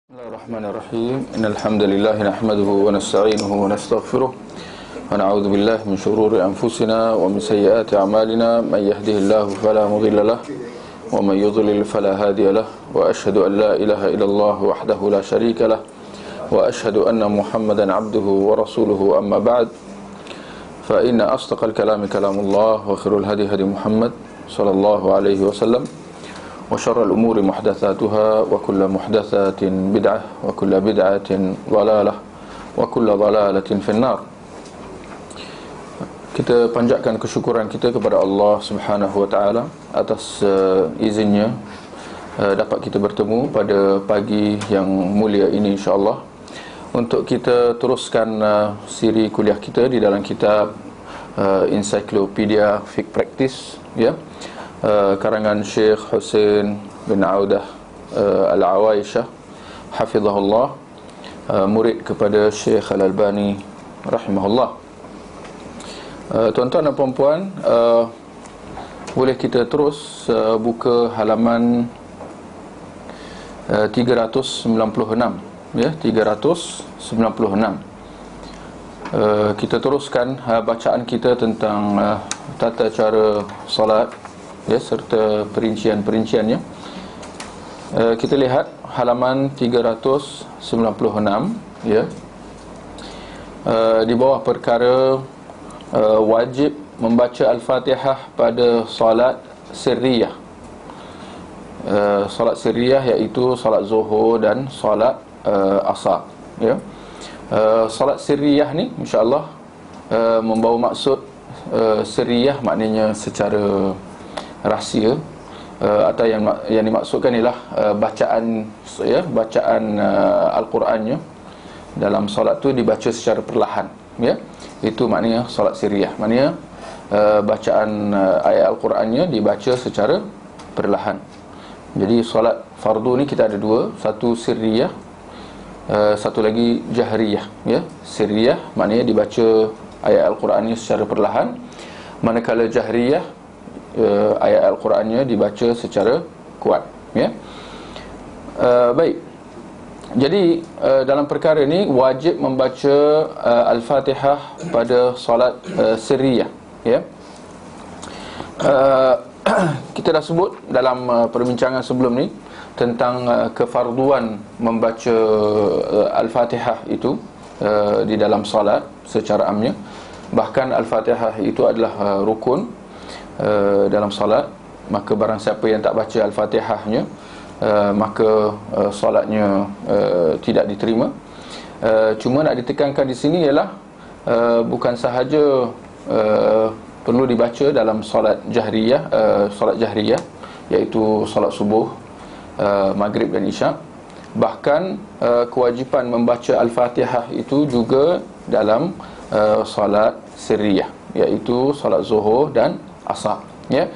Bismillahirrahmanirrahim. Innal hamdalillah nahmaduhu wa nasta'inuhu wa nastaghfiruh wa na'udzu billahi min shururi anfusina wa min sayyiati a'malina. May yahdihillahu fala mudilla lahu wa may yudlil fala hadiya lahu. Wa asyhadu an la ilaha illallah wahdahu la syarika lahu wa asyhadu anna Muhammadan 'abduhu wa rasuluhu. Amma ba'd. Fa inna asdaqal kalami kalamullah wa khairul hadi hadi Muhammad sallallahu alaihi wasallam. Wa syarrul umuri muhdatsatuha wa kullu muhdatsatin bid'ah wa kullu bid'atin dhalalah wa kullu dhalalatin finnar. Kita panjatkan kesyukuran kita kepada Allah Subhanahu wa taala atas izinnya dapat kita bertemu pada pagi yang mulia ini insya-Allah untuk kita teruskan siri kuliah kita di dalam kitab Encyclopedia Fiqh Practice, ya, karangan Syekh Husain bin Audah Al-Awaisyah hafizahullah, murid kepada Syekh Al-Albani rahimahullah. Tuan-tuan dan puan-puan, boleh kita terus buka halaman 396, ya, 396. Kita teruskan bacaan kita tentang tata cara solat, ya, serta perincian-perinciannya. Kita lihat halaman 396, ya. Di bawah perkara wajib membaca Al-Fatihah pada solat sirriyah. Solat sirriyah iaitu solat zuhur dan solat asar, ya. Solat sirriyah ni insya-Allah membawa maksud sirriyah maknanya secara rahsia, atau yang dimaksudkan ialah bacaan, ya, bacaan Al-Qurannya dalam solat tu dibaca secara perlahan, ya. Itu maknanya solat sirriyah, maknanya bacaan ayat Al-Qurannya dibaca secara perlahan. Jadi solat fardu ni kita ada dua, satu sirriyah, satu lagi jahriyah, ya. Sirriyah maknanya dibaca ayat Al-Qurannya secara perlahan, manakala jahriyah ayat Al-Qurannya dibaca secara kuat, ya. Baik. Jadi dalam perkara ini wajib membaca Al-Fatihah pada solat sirriyah, ya. Kita dah sebut dalam perbincangan sebelum ni tentang kefarduan membaca Al-Fatihah itu di dalam solat secara amnya. Bahkan Al-Fatihah itu adalah rukun dalam solat. Maka barang siapa yang tak baca Al-Fatihahnya, maka solatnya tidak diterima. Cuma nak ditekankan di sini ialah bukan sahaja perlu dibaca dalam solat jahriyah, iaitu solat subuh, maghrib dan isyak. Bahkan kewajipan membaca Al-Fatihah itu juga dalam solat sirriyah, iaitu solat zuhur dan asar, ya.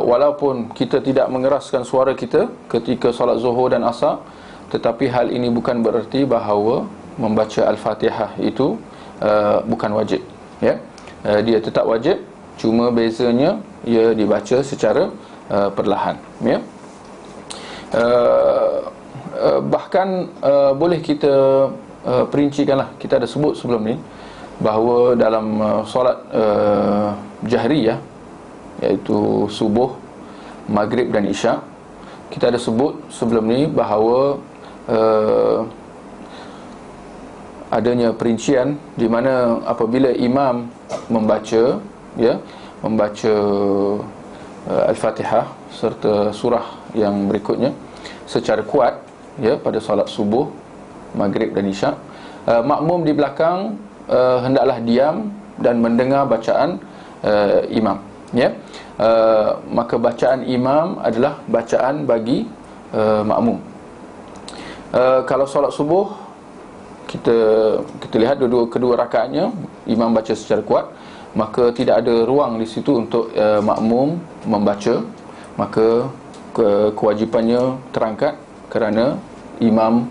Walaupun kita tidak mengeraskan suara kita ketika solat zuhur dan asar, tetapi hal ini bukan bererti bahawa membaca Al-Fatihah itu bukan wajib, ya. Dia tetap wajib, cuma bezanya ia dibaca secara perlahan, ya. Bahkan boleh kita perincikanlah. Kita ada sebut sebelum ni bahawa dalam solat jahriyah, iaitu subuh, maghrib dan isyak, kita ada sebut sebelum ni bahawa adanya perincian di mana apabila imam membaca, ya, membaca Al-Fatihah serta surah yang berikutnya secara kuat, ya, pada solat subuh, maghrib dan isyak, makmum di belakang hendaklah diam dan mendengar bacaan imam, ya. Maka bacaan imam adalah bacaan bagi makmum. Kalau solat subuh, kita lihat kedua rakaatnya imam baca secara kuat, maka tidak ada ruang di situ untuk makmum membaca. Maka kewajipannya terangkat kerana imam,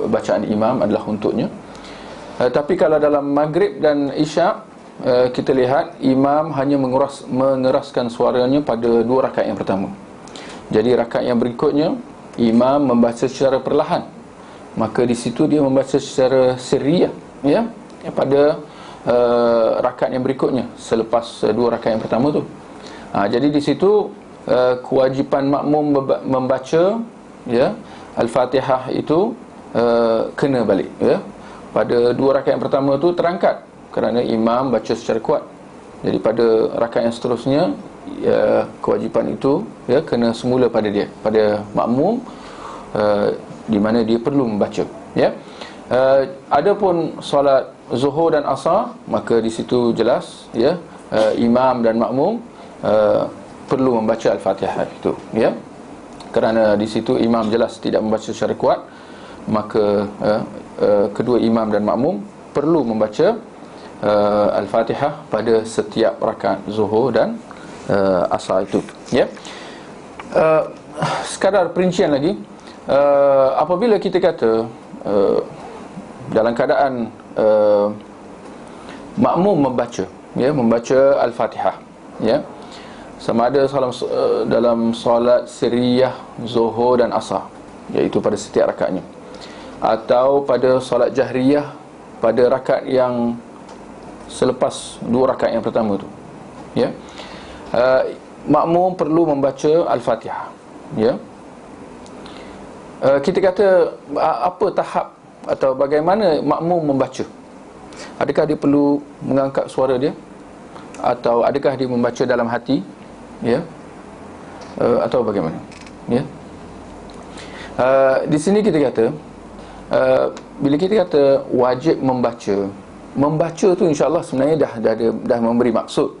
bacaan imam adalah untuknya. Tapi kalau dalam maghrib dan isyak, kita lihat imam hanya mengeraskan suaranya pada dua rakaat yang pertama. Jadi rakaat yang berikutnya imam membaca secara perlahan, maka di situ dia membaca secara sirriyah, ya, pada rakaat yang berikutnya selepas dua rakaat yang pertama tu. Jadi di situ kewajipan makmum membaca, ya, Al-Fatihah itu kena balik, ya. Pada dua rakaat yang pertama tu terangkat kerana imam baca secara kuat. Jadi pada rakaat yang seterusnya, kewajipan itu, ya, kena semula pada dia, pada makmum, di mana dia perlu membaca, ya. Adapun solat Zuhur dan Asar, maka di situ jelas, ya, imam dan makmum perlu membaca Al-Fatihah itu, ya. Kerana di situ imam jelas tidak membaca secara kuat, maka kedua imam dan makmum perlu membaca Al-Fatihah pada setiap rakaat Zuhur dan Asar itu, ya. Sekadar perincian lagi, apabila kita kata dalam keadaan makmum membaca, ya, membaca Al-Fatihah, ya, sama ada dalam solat sirriyah Zuhur dan Asar, iaitu pada setiap rakaatnya, atau pada solat jahriyah pada rakaat yang selepas dua rakaat yang pertama tu, ya, makmum perlu membaca Al-Fatihah, ya. Kita kata apa tahap atau bagaimana makmum membaca? Adakah dia perlu mengangkat suara dia, atau adakah dia membaca dalam hati, ya, atau bagaimana, ya? Di sini kita kata, bila kita kata wajib membaca tu insya-Allah sebenarnya dah memberi maksud,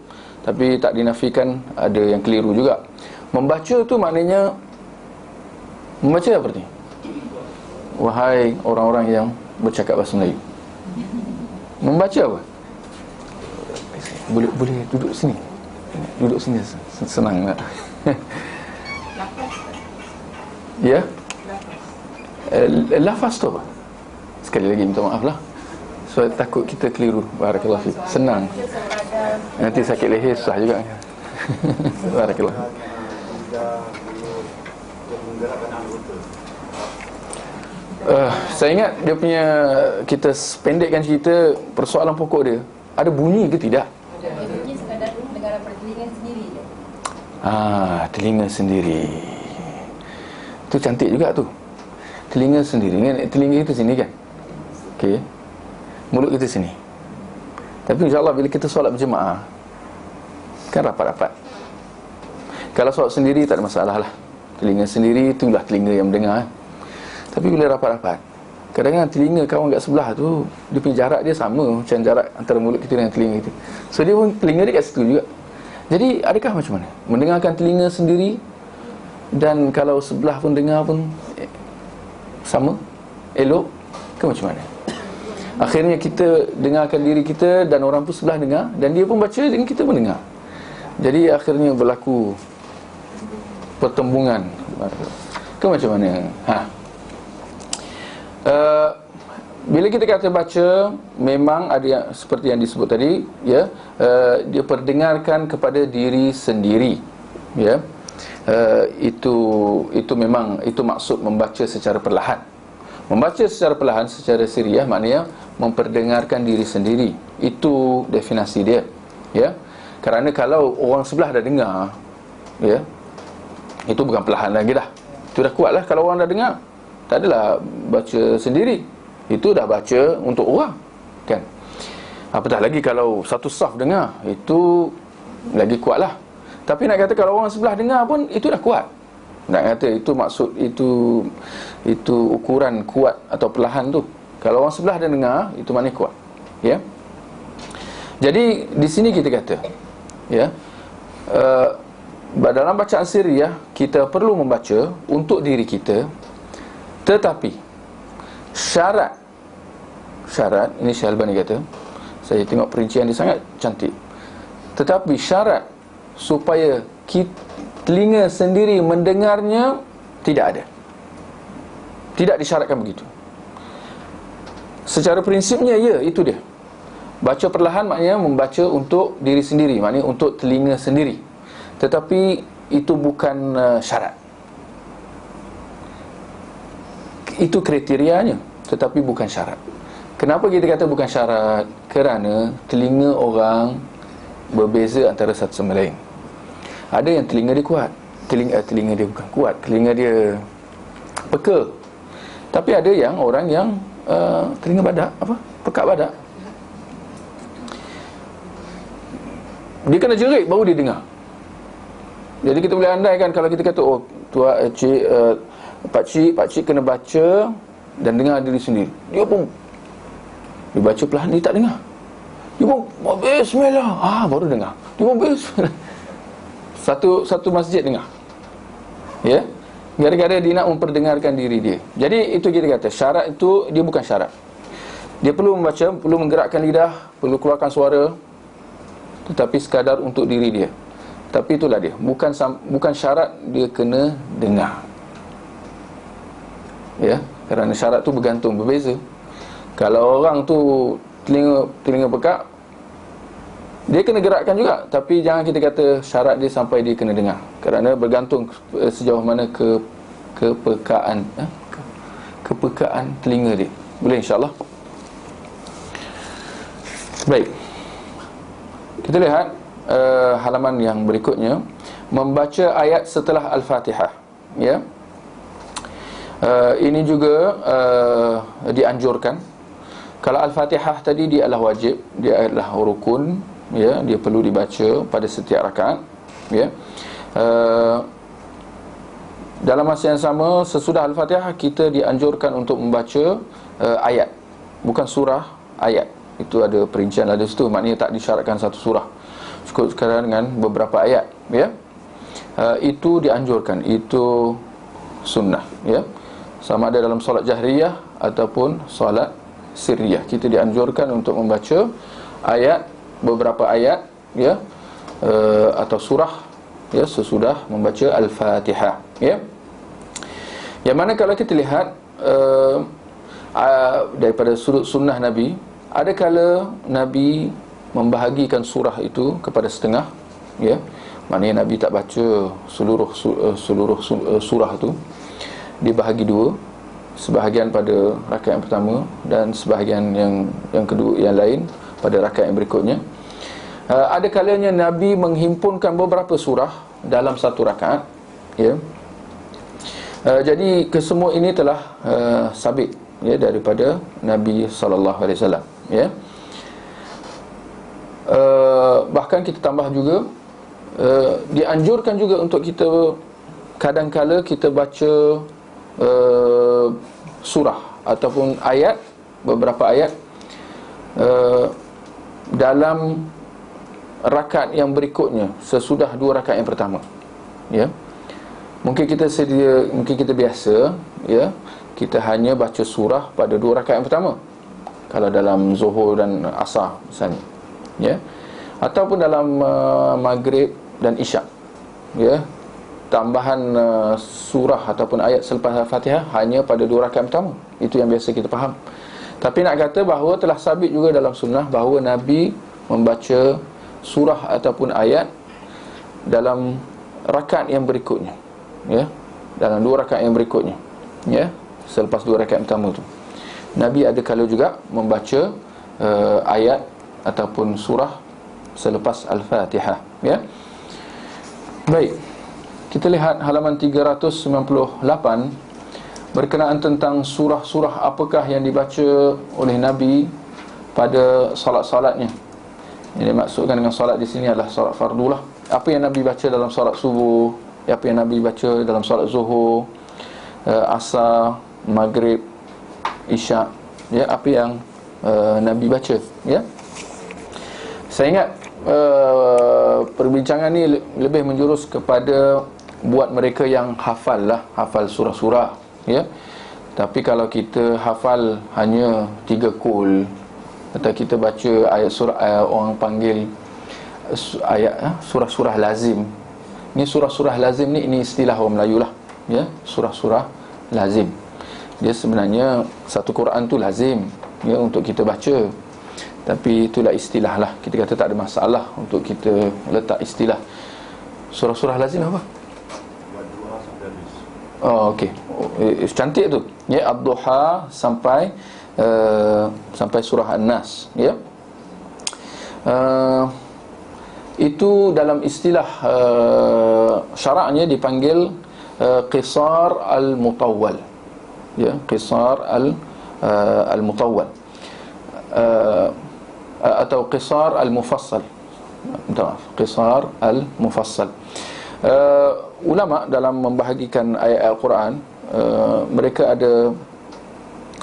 tapi tak dinafikan ada yang keliru juga. Membaca tu maknanya membaca apa ni? Wahai orang-orang yang bercakap bahasa Melayu, membaca apa? Boleh duduk sini. Duduk sini, senang tak? Ya? Lafaz tu apa? Sekali lagi minta maaf lah, sebab takut kita keliru. Barakallahu fiik. Senang. Nanti sakit leher susah juga. Barakallahu. Saya ingat dia punya, kita pendekkan cerita, persoalan pokok dia, ada bunyi ke tidak? Ada bunyi, sekadar dengar daripada telinga sendiri je. Telinga sendiri. Tu cantik juga tu. Telinga sendiri kan, telinga kita sini kan, okey, mulut kita sini. Tapi insyaAllah bila kita solat berjemaah kan rapat-rapat. Kalau solat sendiri tak ada masalah lah, telinga sendiri itulah telinga yang mendengar. Tapi bila rapat-rapat, kadang-kadang telinga kawan kat sebelah tu, dia punya jarak dia sama macam jarak antara mulut kita dengan telinga kita. So dia pun, telinga dia kat situ juga. Jadi adakah macam mana mendengarkan telinga sendiri, dan kalau sebelah pun dengar pun sama, elok ke macam mana? Akhirnya kita dengarkan diri kita, dan orang pun sebelah dengar, dan dia pun baca dan kita pun dengar. Jadi akhirnya berlaku pertembungan ke macam mana? Bila kita kata baca, memang ada yang seperti yang disebut tadi, ya, dia perdengarkan kepada diri sendiri, ya. Itu memang itu maksud membaca secara perlahan. Membaca secara perlahan, secara sirriyah, maknanya memperdengarkan diri sendiri. Itu definisi dia, ya. Kerana kalau orang sebelah dah dengar, ya, itu bukan perlahan lagi dah. Itu dah kuat lah. Kalau orang dah dengar, tak adalah baca sendiri, itu dah baca untuk orang, kan. Apatah lagi kalau satu saf dengar, itu lagi kuat lah. Tapi nak kata kalau orang sebelah dengar pun, itu dah kuat. Nak kata itu maksud, itu ukuran kuat atau perlahan tu. Kalau orang sebelah dah dengar, itu maknanya kuat, ya. Jadi di sini kita kata, ya, dalam bacaan sirriyah kita perlu membaca untuk diri kita, tetapi syarat ini Syekh Albani kata, saya tengok perincian dia sangat cantik, tetapi syarat supaya telinga sendiri mendengarnya tidak ada, tidak disyaratkan begitu. Secara prinsipnya, ya, itu dia. Baca perlahan maknanya membaca untuk diri sendiri, maknanya untuk telinga sendiri. Tetapi itu bukan syarat. Itu kriterianya, tetapi bukan syarat. Kenapa kita kata bukan syarat? Kerana telinga orang berbeza antara satu sama lain. Ada yang telinga dia kuat, telinga dia bukan kuat, telinga dia peka. Tapi ada yang orang yang telinga badak, pekat badak. Dia kena jerit baru dia dengar. Jadi kita boleh andaikan kalau kita kata, oh tuan cik, pakcik kena baca dan dengar diri sendiri. Dia pun dia baca perlahan, dia tak dengar. Dia pun bismillah, baru dengar. Dia pun bismillah. Satu masjid dengar. Ya. Gara-gara dia nak memperdengarkan diri dia. Jadi itu kita kata syarat itu dia bukan syarat. Dia perlu membaca, perlu menggerakkan lidah, perlu keluarkan suara, tetapi sekadar untuk diri dia. Tapi itulah dia, bukan syarat dia kena dengar. Ya, kerana syarat tu bergantung, berbeza. Kalau orang tu telinga pekak, dia kena gerakkan juga, tapi jangan kita kata syarat dia sampai dia kena dengar, kerana bergantung sejauh mana kepekaan telinga dia. Boleh insya-Allah. Baik. Kita lihat halaman yang berikutnya, membaca ayat setelah Al-Fatihah. Ya. Ini juga dianjurkan. Kalau Al-Fatihah tadi dia adalah wajib, dia adalah rukun, ya, dia perlu dibaca pada setiap rakaat, ya. Dalam masa yang sama, sesudah Al-Fatihah kita dianjurkan untuk membaca ayat, bukan surah, ayat. Itu ada perincian ada situ, maknanya tak disyaratkan satu surah, cukup sekarang dengan beberapa ayat, ya. Itu dianjurkan, itu sunnah, ya. Sama ada dalam solat jahriyah ataupun solat sirriyah, kita dianjurkan untuk membaca ayat, beberapa ayat, ya, atau surah, ya, sesudah membaca Al-Fatihah, ya. Yang mana kalau kita lihat daripada sudut sunnah Nabi, ada kala Nabi membahagikan surah itu kepada setengah, ya. Maknanya Nabi tak baca seluruh surah itu, dibahagi dua, sebahagian pada rakaat yang pertama dan sebahagian yang kedua, yang lain pada rakaat yang berikutnya. Ada kalanya Nabi menghimpunkan beberapa surah dalam satu rakaat, ya. Jadi kesemua ini telah sabit, ya, daripada Nabi sallallahu alaihi wasallam, ya. Bahkan kita tambah juga, dianjurkan juga untuk kita kadang-kala kita baca surah ataupun ayat, beberapa ayat dalam rakaat yang berikutnya sesudah dua rakaat yang pertama, ya. Mungkin kita biasa, ya, kita hanya baca surah pada dua rakaat yang pertama, kalau dalam Zuhur dan Asar misalnya, ya, ataupun dalam Maghrib dan Isyak, ya, tambahan surah ataupun ayat selepas Al-Fatihah hanya pada dua rakaat pertama. Itu yang biasa kita faham. Tapi nak kata bahawa telah sabit juga dalam sunnah bahawa Nabi membaca surah ataupun ayat dalam rakaat yang berikutnya, ya, dalam dua rakaat yang berikutnya, ya, selepas dua rakaat pertama tu. Nabi ada kala juga membaca ayat ataupun surah selepas Al-Fatihah, ya. Baik. Kita lihat halaman 398 berkenaan tentang surah-surah apakah yang dibaca oleh Nabi pada solat-solatnya. Yang dimaksudkan dengan solat di sini adalah solat fardu lah. Apa yang Nabi baca dalam solat subuh, apa yang Nabi baca dalam solat zuhur, asar, maghrib, isyak, ya, apa yang Nabi baca, ya. Saya ingat perbincangan ni lebih menjurus kepada buat mereka yang hafal surah-surah, ya. Tapi kalau kita hafal hanya 3 kul, atau kita baca ayat surah, orang panggil ayat surah-surah lazim. Ni surah-surah lazim ni, ini istilah orang Melayu lah, ya, surah-surah lazim. Dia sebenarnya satu Quran tu lazim, ya, untuk kita baca. Tapi itulah istilah lah. Kita kata tak ada masalah untuk kita letak istilah. Surah-surah lazim apa? Oh, okey. Cantik tu. Ya, ad-duha sampai sampai surah An-Nas, ya. Itu dalam istilah syaraknya dipanggil qisar al-mutawwal. Ya, qisar al-mutawwal. Atau qisar al-mufassal. Minta maaf, qisar al-mufassal. Ulama dalam membahagikan ayat Al-Quran, mereka ada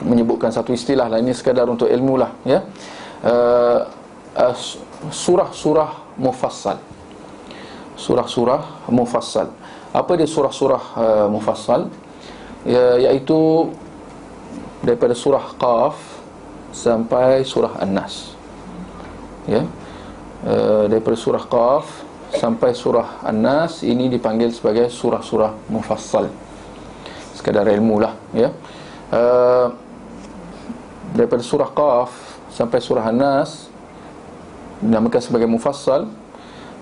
menyebutkan satu istilah lah, ini sekadar untuk ilmu lah, ya. Surah-surah mufassal. Surah-surah mufassal. Apa dia surah-surah mufassal? Iaitu daripada surah Qaf sampai surah An-Nas. Ya. Daripada surah Qaf sampai surah An-Nas ini dipanggil sebagai surah-surah mufassal. Sekadar ilmu lah, ya. Daripada surah Qaf sampai surah An-Nas dinamakan sebagai mufassal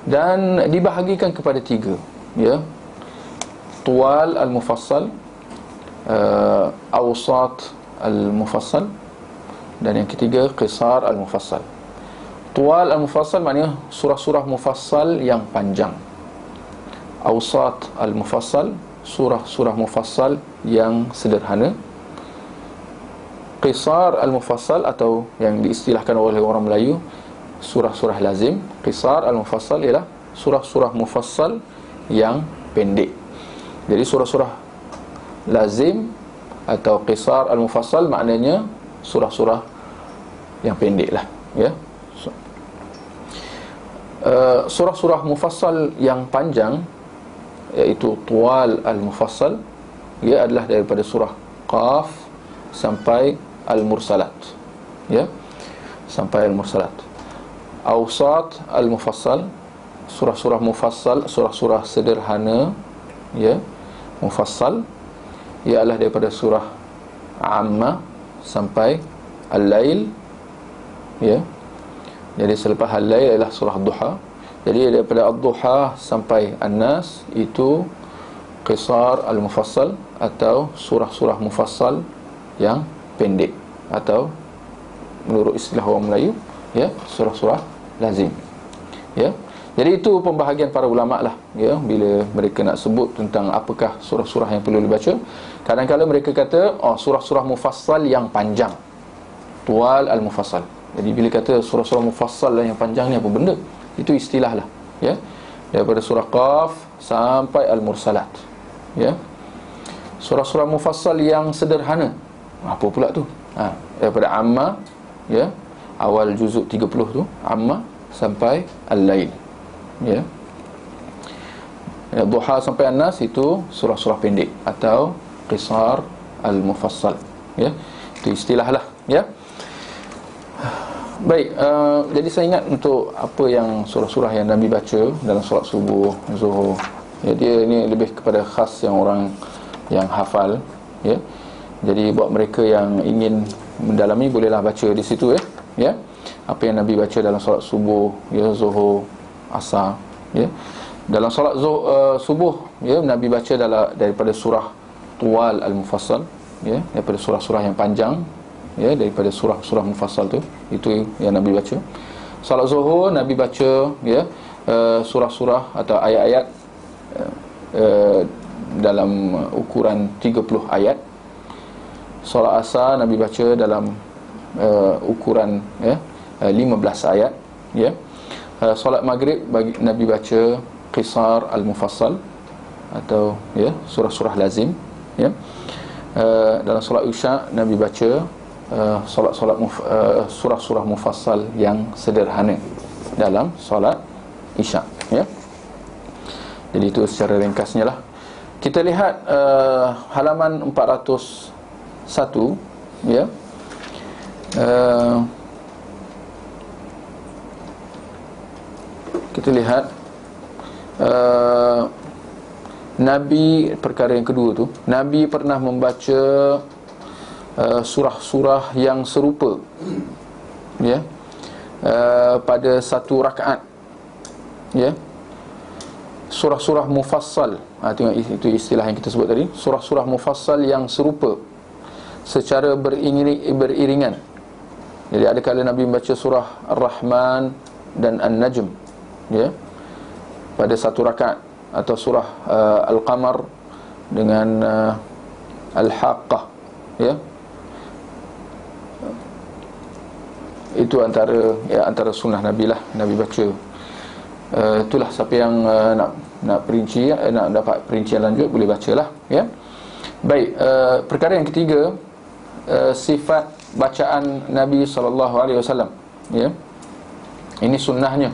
dan dibahagikan kepada 3, ya. Tuwal al-mufassal, awsat al-mufassal, dan yang ketiga qisar al-mufassal. Tuwal al-mufassal maknanya surah-surah mufassal yang panjang. Awsat al-mufassal, surah-surah mufassal yang sederhana. Qisar al-mufassal atau yang diistilahkan oleh orang Melayu surah-surah lazim. Qisar al-mufassal ialah surah-surah mufassal yang pendek. Jadi surah-surah lazim atau qisar al-mufassal maknanya surah-surah yang pendek lah, ya. Surah-surah mufassal yang panjang iaitu tuwal al-mufassal, ia adalah daripada surah Qaf sampai al-mursalat, ya, sampai al-mursalat. Awsat al-mufassal, surah-surah mufassal, surah-surah sederhana, ya, mufassal, ia adalah daripada surah Amma sampai Al-Lail, ya. Jadi selepas Al-Lail ialah surah Duha. Jadi daripada Ad-Duha sampai An-Nas itu qisar al-mufassal atau surah-surah mufassal yang pendek, atau menurut istilah orang Melayu, ya, surah-surah lazim, ya. Jadi itu pembahagian para ulama lah, ya, bila mereka nak sebut tentang apakah surah-surah yang perlu dibaca. Kadang-kadang mereka kata, oh, surah-surah mufassal yang panjang, tuwal al-mufassal. Jadi bila kata surah-surah mufassal yang panjang ni apa benda? Itu istilah lah, ya. Daripada surah Qaf sampai al-mursalat, ya. Surah-surah mufassal yang sederhana, apa pula tu? Daripada Amma, ya, awal juzuk 30 tu, Amma sampai Al-Lail, ya. Duha sampai An-Nas itu surah-surah pendek atau qisar al-mufassal, ya. Itu istilah lah, ya. Baik, jadi saya ingat untuk apa yang surah-surah yang Nabi baca dalam solat subuh, zuhur, ya, dia ini lebih kepada khas yang orang yang hafal, ya. Jadi buat mereka yang ingin mendalami bolehlah baca di situ, ya. Apa yang Nabi baca dalam solat subuh, ya, zuhur, asar, ya. Dalam solat subuh, ya, Nabi baca daripada surah tuwal al-mufassal, ya, daripada surah-surah yang panjang, ya, daripada surah-surah mufassal tu, itu yang Nabi baca. Solat zuhur Nabi baca, ya, surah-surah atau ayat-ayat dalam ukuran 30 ayat. Solat asar Nabi baca dalam ukuran, ya, 15 ayat, ya. Solat maghrib Nabi baca qisar al-mufassal atau, ya, surah-surah lazim, ya. Dalam solat isya Nabi baca surah-surah mufassal yang sederhana dalam solat isya, ya. Jadi itu secara ringkasnya lah. Kita lihat halaman 401, ya. Kita lihat Nabi, perkara yang kedua tu, Nabi pernah membaca surah-surah yang serupa, ya, pada satu rakaat, ya. surah-surah mufassal. Tengok itu istilah yang kita sebut tadi, surah-surah mufassal yang serupa secara beriringan. Jadi ada kala Nabi membaca surah Ar-Rahman dan An-Najm, ya, pada satu rakaat, atau surah Al-Qamar dengan Al-Haqqah, ya. Itu antara sunnah Nabi lah, Nabi baca. Itulah siapa yang nak perinci, nak dapat perincian lanjut, boleh bacalah, ya. Baik, perkara yang ketiga, sifat bacaan Nabi SAW, ya. Ini sunnahnya,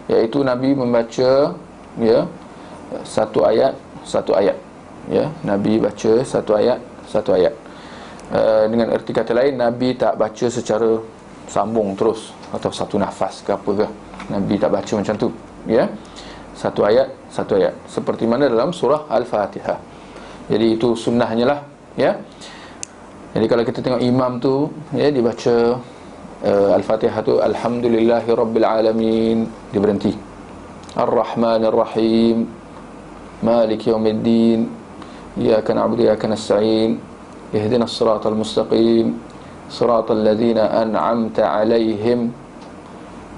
iaitu Nabi membaca, ya, satu ayat, ya. Nabi baca satu ayat. Dengan erti kata lain, Nabi tak baca secara sambung terus atau satu nafas ke apa ke. Nabi tak baca macam tu, ya. Satu ayat, seperti mana dalam surah Al-Fatihah. Jadi itu sunnahnya lah, ya. Jadi kalau kita tengok imam tu, ya, dia baca Al-Fatihah tu, Alhamdulillahirabbil alamin, dia berhenti. Ar-Rahmanir Rahim, Maliki yaumiddin, Iyyaka na'budu wa iyyaka nasta'in, Ihdinas siratal mustaqim, Siratal ladzina an'amta 'alaihim,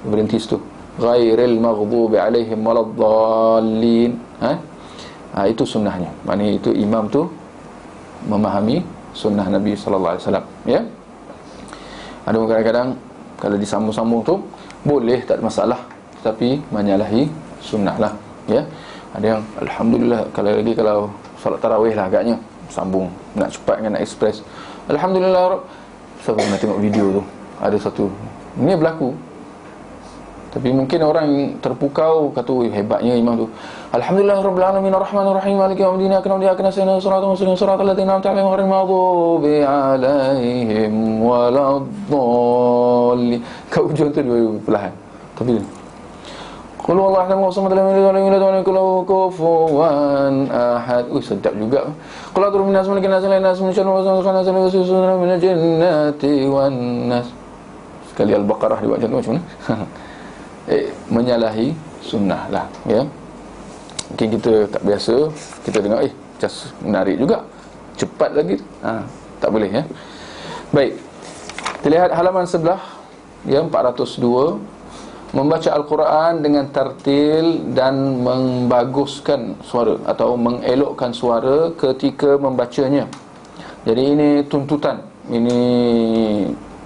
berhenti situ. Ghairil maghdubi 'alaihim waladdallin. Itu sunnahnya. Maknanya itu imam tu memahami sunnah Nabi sallallahu alaihi wasallam, ya. Ada kadang-kadang kalau disambung-sambung tu boleh, tak ada masalah, tapi menyalahi sunnah lah, ya. Ada yang alhamdulillah, kalau solat tarawih lah agaknya sambung, nak cepat kan, nak express. Alhamdulillah. Saya pernah tengok video tu, ada satu, ini berlaku. Tapi mungkin orang terpukau kata, hebatnya imam tu. Alhamdulillahirabbil alamin arrahmanir rahim maliki yaumiddin iyyaka na'budu wa iyyaka nasta'in ihdinas siratal ladzina an'amta 'alaihim ghairil maghdubi 'alaihim waladdallin. Kau ujung tu dia perlahan. Tapi qul huwallahu ahad Allahu samad lam yalid wa lam yulad wa lam yakul lahu kufuwan ahad. Sedap juga. Qul a'udzu birabbin nas malikin nas ilahin nas min syarri waswasil khannas min al-jinnati wan nas. Sekali Al-Baqarah dibuat macam mana? Menyalahi sunnah lah, ya. Mungkin kita tak biasa, kita dengar just menarik juga, cepat lagi, tak boleh, ya. Baik, kita lihat halaman sebelah, ya, 402. Membaca Al-Quran dengan tartil dan membaguskan suara atau mengelokkan suara ketika membacanya. Jadi ini tuntutan, ini,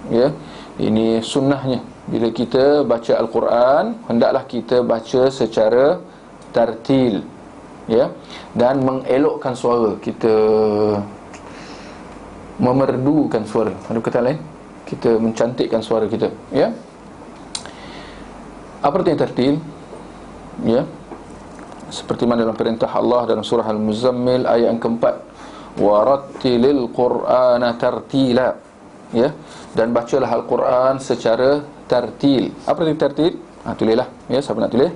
ya, ini sunnahnya. Bila kita baca Al-Quran, hendaklah kita baca secara tartil, ya, dan mengelokkan suara. Kita memerdukan suara, ada kata lain, kita mencantikkan suara kita, ya. Apa artinya tartil? Ya, seperti mana dalam perintah Allah dalam surah Al-Muzammil ayat yang keempat, warattilil Qur'ana tartila, ya, dan bacalah Al-Quran secara tartil. Apa arti tartil? Tulislah, ya, siapa nak tulis.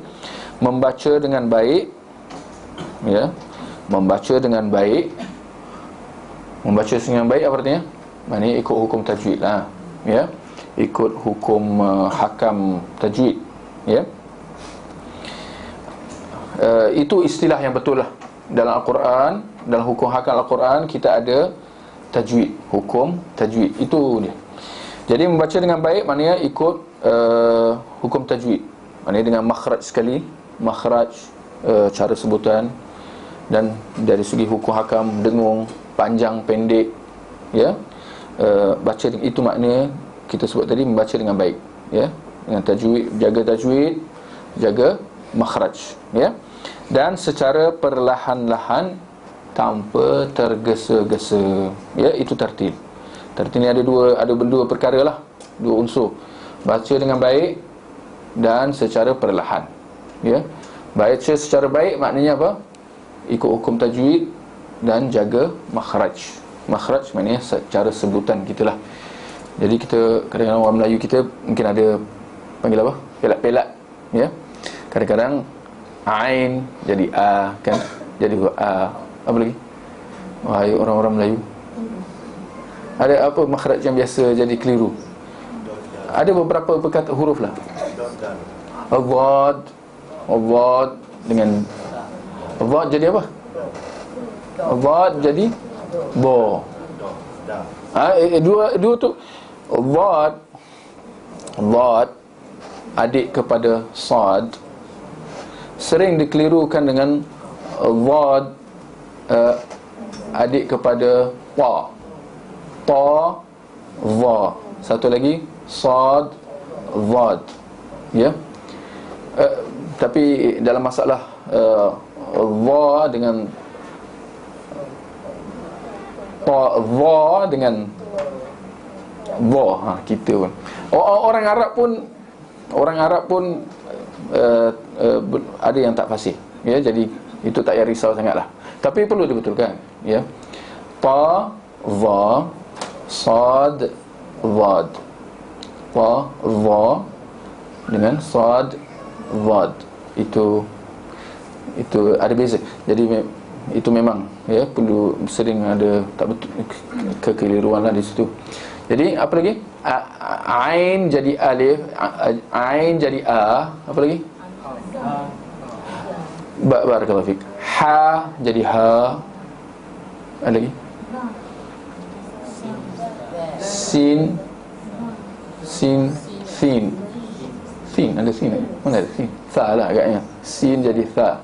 Membaca dengan baik, ya, membaca dengan baik. Membaca dengan baik apa artinya? Maknanya ikut hukum tajwid lah, ya, ikut hukum hakam tajwid, ya. Itu istilah yang betul lah. Dalam Al-Quran, dalam hukum hakam Al-Quran, kita ada tajwid, hukum tajwid, itu dia. Jadi membaca dengan baik maknanya ikut hukum tajwid, maknanya dengan makhraj sekali, makhraj, cara sebutan, dan dari segi hukum hakam, dengung, panjang, pendek, ya. Baca itu maknanya kita sebut tadi, membaca dengan baik, ya, dengan tajwid, jaga tajwid, jaga makhraj, ya, dan secara perlahan-lahan tanpa tergesa-gesa, ya, itu tartil. Tartil ni ada dua perkara lah, dua unsur. Baca dengan baik dan secara perlahan, ya. Baca secara baik maknanya apa? Ikut hukum tajwid dan jaga makhraj. Makhraj maknanya secara sebutan kita lah. Jadi kita, kadang-kadang orang Melayu kita mungkin ada panggil apa? Pelat-pelat, ya. Kadang-kadang ain jadi a, kan? Jadi a. Apa lagi? Wahai orang-orang Melayu, ada apa makhraj yang biasa jadi keliru? Ada beberapa huruf lah. Awad dengan Dhad jadi apa? Dhad jadi bo. Dua tu. Dhad adik kepada sad sering dikelirukan dengan dhad adik kepada ta dha. Satu lagi sad dhad, ya. Tapi dalam masalah dha dengan ta dha dengan dha, kita pun orang Arab pun ada yang tak fasih, ya. Jadi itu tak payah risau sangatlah. Tapi perlu dibetulkan, ya. Ta dha sad dhad. Ta dha dengan sad dhad. Itu ada beza. Jadi itu memang, ya, perlu sering ada tak betul kekeliruan lah di situ. Jadi apa lagi? Ain jadi alif, ain jadi a, apa lagi? Barakallahu fik. Ha jadi ha. Ada lagi? Sin ada sin. Mana ada sin? Tha lah agaknya. Sin jadi tha.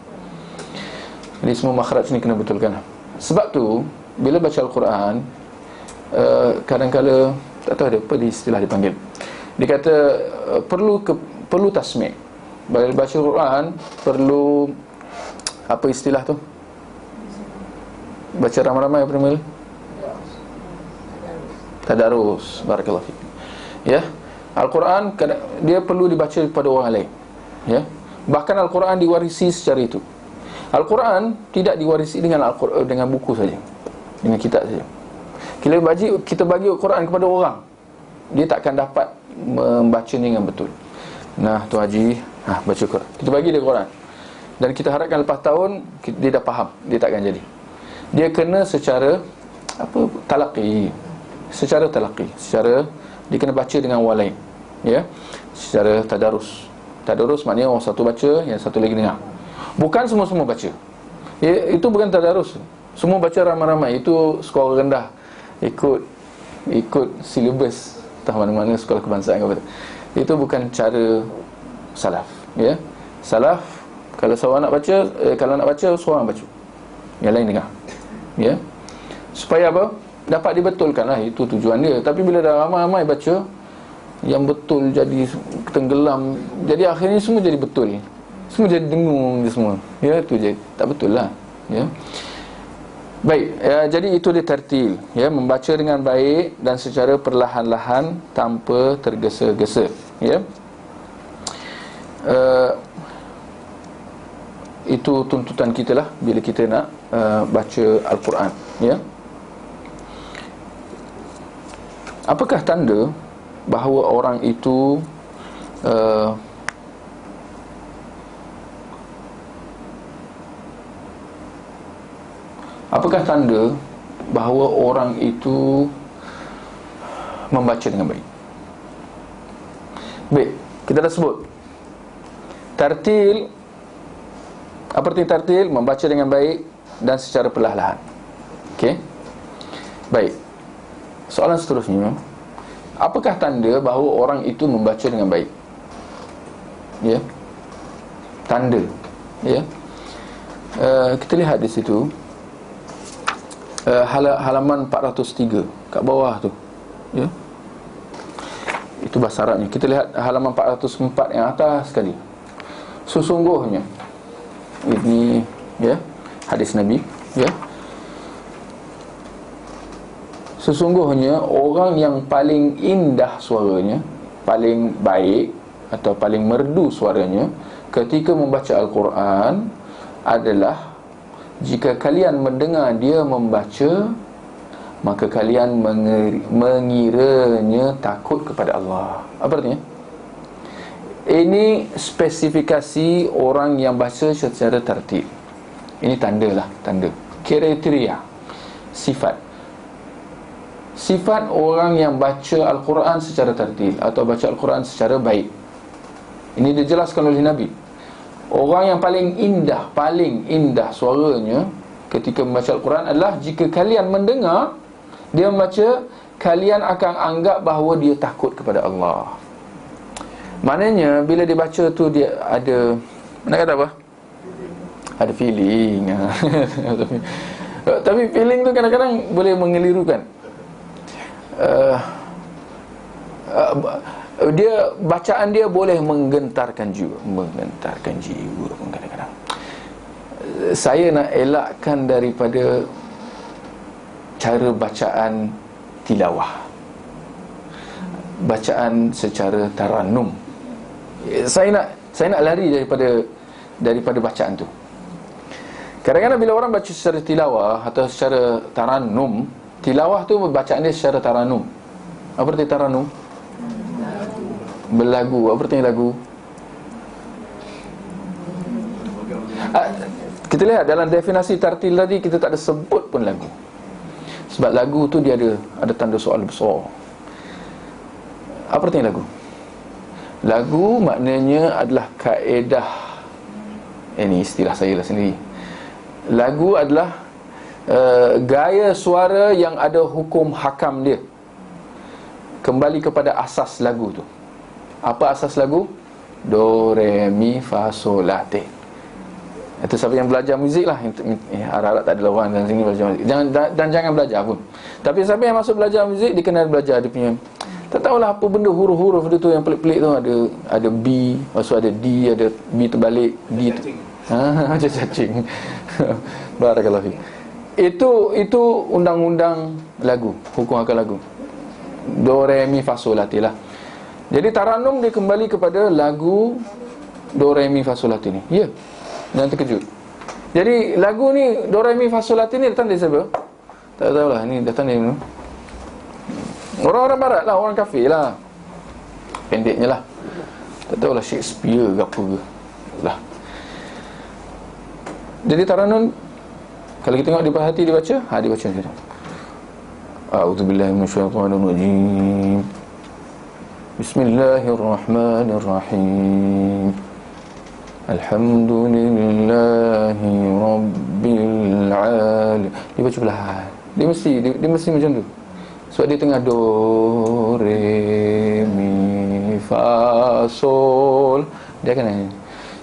Jadi semua makhraj ni kena betulkan. Sebab tu bila baca Al-Quran, kadang-kala tak tahu ada apa istilah dipanggil. Dia kata perlu tasmi'. Bila baca Al-Quran perlu apa istilah tu? Baca ramai-ramai apa nama dia? Tadarus. Barakallahu fiik. Ya. Al-Quran dia perlu dibaca kepada orang lain, ya. Bahkan Al-Quran diwarisi secara itu. Al-Quran tidak diwarisi dengan buku saja, dengan kitab saja. Kita bagi Al-Quran kepada orang, dia takkan dapat membaca dengan betul. Nah, tu Haji, baca Quran. Kita bagi dia Quran, dan kita harapkan lepas tahun dia dah faham. Dia takkan jadi. Dia kena secara talaqi. Secara dia kena baca dengan orang lain, ya. Secara tadarus. Tadarus maknanya orang satu baca, yang satu lagi dengar. Bukan semua-semua baca, ya. Itu bukan tadarus. Semua baca ramai-ramai, itu skor rendah. Ikut silibus entah mana-mana sekolah kebangsaan ke apa. Itu bukan cara salaf, ya. Salaf kalau seorang nak baca, kalau nak baca seorang baca, yang lain dengar, ya. Supaya apa? Dapat dibetulkan lah, itu tujuan dia. Tapi bila dah ramai-ramai baca, yang betul jadi tenggelam. Jadi akhirnya semua jadi betul, semua jadi dengung je semua, ya. Itu je tak betul lah, ya. Baik, ya, jadi itu dia tartil, ya, membaca dengan baik dan secara perlahan-lahan tanpa tergesa-gesa, ya. Itu tuntutan kita lah bila kita nak baca Al-Quran, ya. Apakah tanda bahawa orang itu apakah tanda bahawa orang itu membaca dengan baik? Baik, kita dah sebut tartil. Apa arti tartil? Membaca dengan baik dan secara perlahan-lahan. Okey. Baik. Soalan seterusnya, apakah tanda bahawa orang itu membaca dengan baik? Ya. Tanda, ya. Kita lihat di situ halaman 403 kat bawah tu, ya. Itu bahasa Arabnya. Kita lihat halaman 404 yang atas sekali. Sesungguhnya ini, ya, hadis Nabi, ya. Sesungguhnya orang yang paling indah suaranya, paling baik atau paling merdu suaranya ketika membaca Al-Quran adalah jika kalian mendengar dia membaca, maka kalian mengiranya takut kepada Allah. Apa artinya? Ini spesifikasi orang yang baca secara tertib. Ini tanda, kriteria, sifat orang yang baca Al-Quran secara tertil atau baca Al-Quran secara baik. Ini dijelaskan oleh Nabi. Orang yang paling indah suaranya ketika membaca Al-Quran adalah jika kalian mendengar dia membaca, kalian akan anggap bahawa dia takut kepada Allah. Maknanya bila dia baca tu dia ada, nak kata apa? Ada feeling. Tapi feeling tu kadang-kadang boleh mengelirukan. Dia, bacaan dia boleh menggentarkan jiwa kadang-kadang. Saya nak elakkan daripada cara bacaan tilawah, bacaan secara tarannum. Saya nak lari daripada bacaan tu. Kadang-kadang bila orang baca secara tilawah atau secara tarannum, tilawah tu bacaan dia secara tarannum. Apa arti tarannum? Berlagu. Apa artinya lagu? Kita lihat dalam definisi tartil tadi, kita tak ada sebut pun lagu. Sebab lagu tu dia ada tanda soal besar. Apa artinya lagu? Lagu maknanya adalah kaedah. Ini istilah saya lah sendiri. Lagu adalah gaya suara yang ada hukum hakam dia. Kembali kepada asas lagu tu. Apa asas lagu? Do, re, mi, fa, sol, la, te. Itu siapa yang belajar muzik lah, harap-harap tak ada lawan dalam sini belajar muzik. Jangan belajar pun. Tapi siapa yang masuk belajar muzik, dia kena belajar dia punya, tak tahulah apa benda huruf-huruf dia tu yang pelik-pelik tu. Ada B, maksud ada D, ada B terbalik, D tu macam cacing. Barakallahu fiik. Itu undang-undang lagu, hukum akal lagu. Do, re, mi, fa, sol, la, te lah. Jadi tarannum dia kembali kepada lagu do, re, mi, fa, sol, la, te ni. Ya, jangan terkejut. Jadi lagu ni do, re, mi, fa, sol, la, te ni datang dari siapa? Tak tahulah, ni datang dari mana? Orang-orang barat lah, orang kafir lah, pendeknya lah. Tak tahulah Shakespeare ke apa ke lah. Jadi tarannum, kalau kita tengok di hati dia baca, dia baca macam tu. A'udzubillahi minasyaitonirrajim. Bismillahirrahmanirrahim. Alhamdulillahi rabbil alamin. Dia baca perlahan. Dia mesti macam tu. Sebab dia tengah do, re, mi, fa, sol. Dia akan.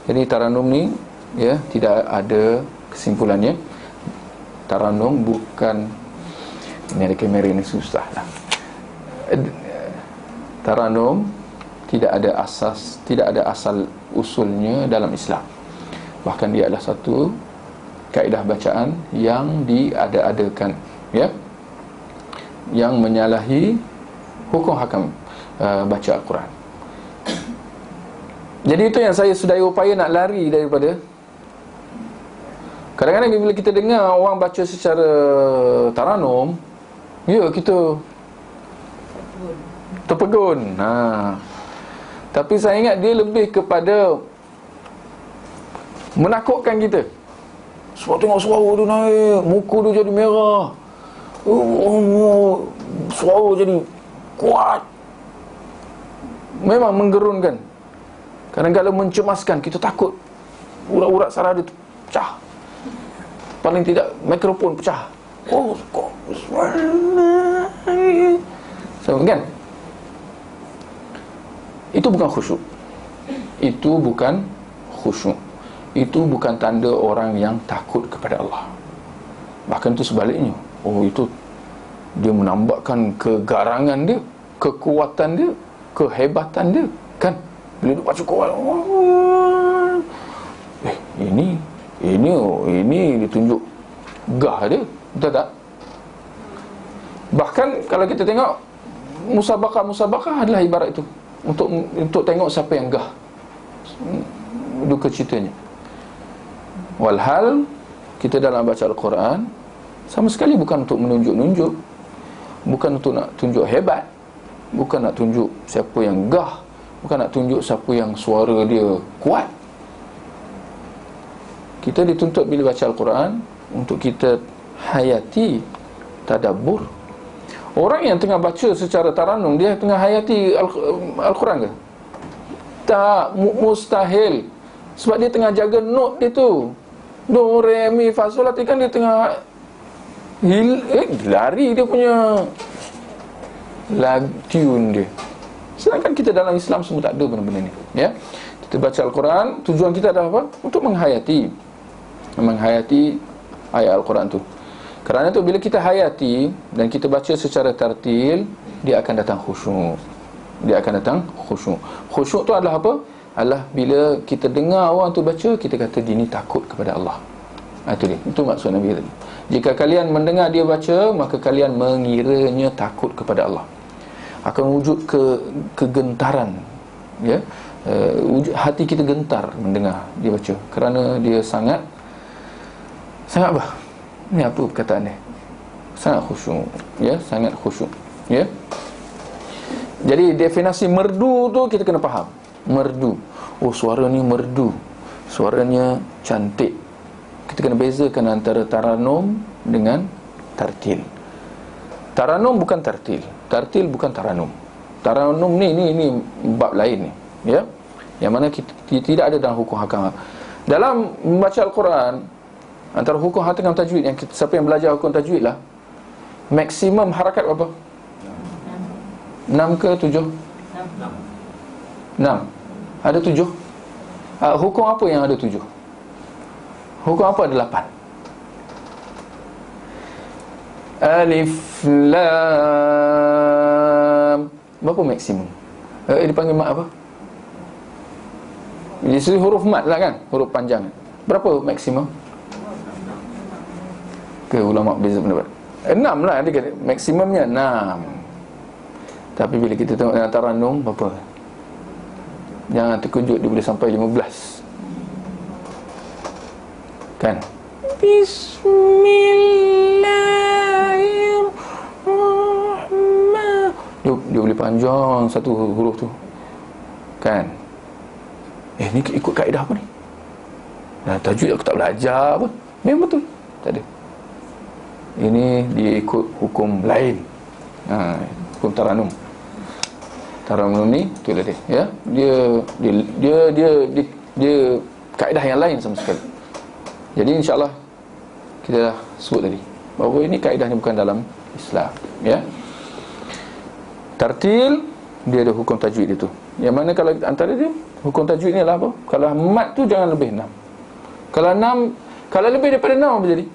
Jadi tarannum ni, ya, tidak ada kesimpulannya. Tarannum bukan, ini ada kamera ni susah lah. Tarannum tidak ada asal usulnya dalam Islam. Bahkan dia adalah satu kaedah bacaan yang diada-adakan, ya, yang menyalahi hukum hakam baca Al-Quran. Jadi itu yang saya sedaya upaya nak lari daripada. Kadang-kadang bila kita dengar orang baca secara tarannum, ya, kita terpegun. Tapi saya ingat dia lebih kepada menakutkan kita. Sebab tengok suara tu naik, muka tu jadi merah, suara jadi kuat, memang menggerunkan. Kadang-kadang mencemaskan, kita takut urat-urat saraf dia pecah, paling tidak mikrofon pecah. So, kan? Itu bukan khusyuk. Itu bukan tanda orang yang takut kepada Allah. Bahkan itu sebaliknya. Itu dia menambahkan kegarangan dia, kekuatan dia, kehebatan dia, kan? Bila dia baca kuat, ini ditunjuk gah dia, betul tak? Bahkan kalau kita tengok musabaqah adalah ibarat itu, untuk tengok siapa yang gah, duka citanya. Walhal kita dalam baca Al-Quran sama sekali bukan untuk menunjuk-nunjuk, bukan untuk nak tunjuk hebat, bukan nak tunjuk siapa yang gah, bukan nak tunjuk siapa yang suara dia kuat. Kita dituntut bila baca Al-Quran untuk kita hayati tadabbur. Orang yang tengah baca secara tarannum, dia tengah hayati Al-Quran ke? Tak, mustahil. Sebab dia tengah jaga note dia tu. Do, re, mi, fa, sol, la, ti, kan dia tengah lari dia punya tune dia. Sedangkan kita dalam Islam semua tak ada benda-benda ni, ya. Kita baca Al-Quran, tujuan kita adalah apa? Untuk menghayati ayat Al-Quran tu. Kerana tu bila kita hayati dan kita baca secara tartil, dia akan datang khusyuk. Khusyuk tu adalah apa? Adalah bila kita dengar orang tu baca, kita kata dia ni takut kepada Allah. Itu dia. Itu maksud Nabi tadi. Jika kalian mendengar dia baca, maka kalian mengiranya takut kepada Allah. Akan wujud kegentaran, ya. Hati kita gentar mendengar dia baca, kerana dia sangat apa? Ni apa perkataan dia? Sangat khusyuk, ya, sangat khusyuk, ya. Jadi definisi merdu tu kita kena faham. Merdu. Oh, suara ni merdu. Suaranya cantik. Kita kena bezakan antara taranum dengan tartil. Taranum bukan tartil. Tartil bukan taranum. Taranum ni bab lain ni, ya. Yang mana kita tidak ada dalam hukum hakam. Dalam membaca Al-Quran, antara hukum hakam dengan tajwid, yang siapa yang belajar hukum tajwid lah, maksimum harakat berapa? 6 ke 7? 6. Ada 7? Hukum apa yang ada 7? Hukum apa ada 8? Alif Lam. Berapa maksimum? Dipanggil mat apa? Jadi huruf mat lah kan, huruf panjang. Berapa maksimum? Ke ulama beza pendapat. 6 lah dia kata, maksimumnya 6. Tapi bila kita tengok dalam taranum, berapa? Jangan terkejut, dia boleh sampai 15. Kan? Bismillahirrahmanirrahim. Dia boleh panjang satu huruf tu. Kan? Ni ikut kaedah apa ni? Nah, tajwid aku tak belajar pun. Memang betul. Tak ada. Ini dia ikut hukum lain. Hukum taranum. Taranum ni itulah dia, ya. Dia kaedah yang lain sama sekali. Jadi insya-Allah kita dah sebut tadi bahawa ini kaedah ni bukan dalam Islam, ya. Tartil dia ada hukum tajwid itu. Yang mana kalau antara dia hukum tajwid ni adalah apa? Kalau mat tu jangan lebih 6. Kalau 6, kalau lebih daripada 6 apa jadi?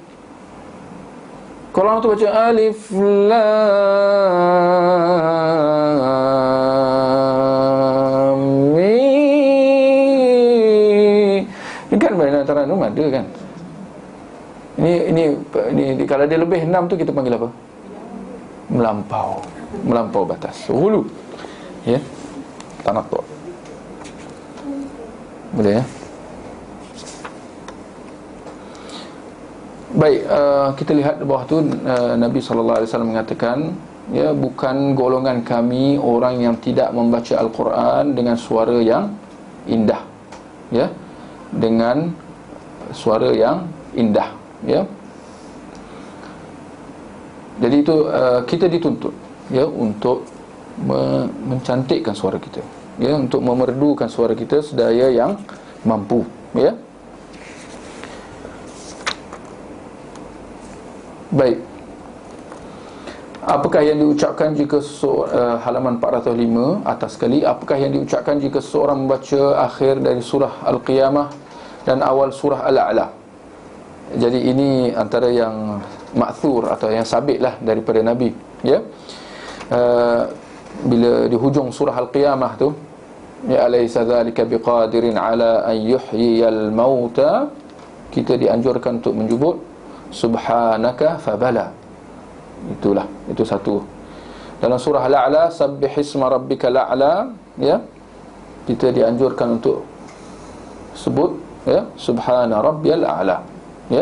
Kalau orang tu baca alif lam mim, ini kan mana taranum ada kan? Ini kalau dia lebih 6 tu kita panggil apa? Melampau batas. Hulu. Ya. Tanattu. Boleh ya? Baik, kita lihat di bawah tu Nabi SAW mengatakan, ya, bukan golongan kami orang yang tidak membaca Al-Quran dengan suara yang indah, ya, dengan suara yang indah, ya. Jadi itu kita dituntut, ya, untuk mencantikkan suara kita, ya, untuk memerdukan suara kita sedaya yang mampu, ya. Baik. Apakah yang diucapkan jika halaman 405 atas sekali, apakah yang diucapkan jika seorang membaca akhir dari surah Al-Qiyamah dan awal surah Al-A'la? Jadi ini antara yang ma'thur atau yang sabit lah daripada Nabi, ya. Bila di hujung surah Al-Qiyamah tu, ya alaysa dzalika biqadirin ala an yuhyiyal mauta, kita dianjurkan untuk menyebut subhanaka fabala. Itulah, itu satu. Dalam surah Al-A'la, sabbihisma rabbikal a'la, ya, kita dianjurkan untuk sebut, ya, subhana rabbiyal a'la, ya.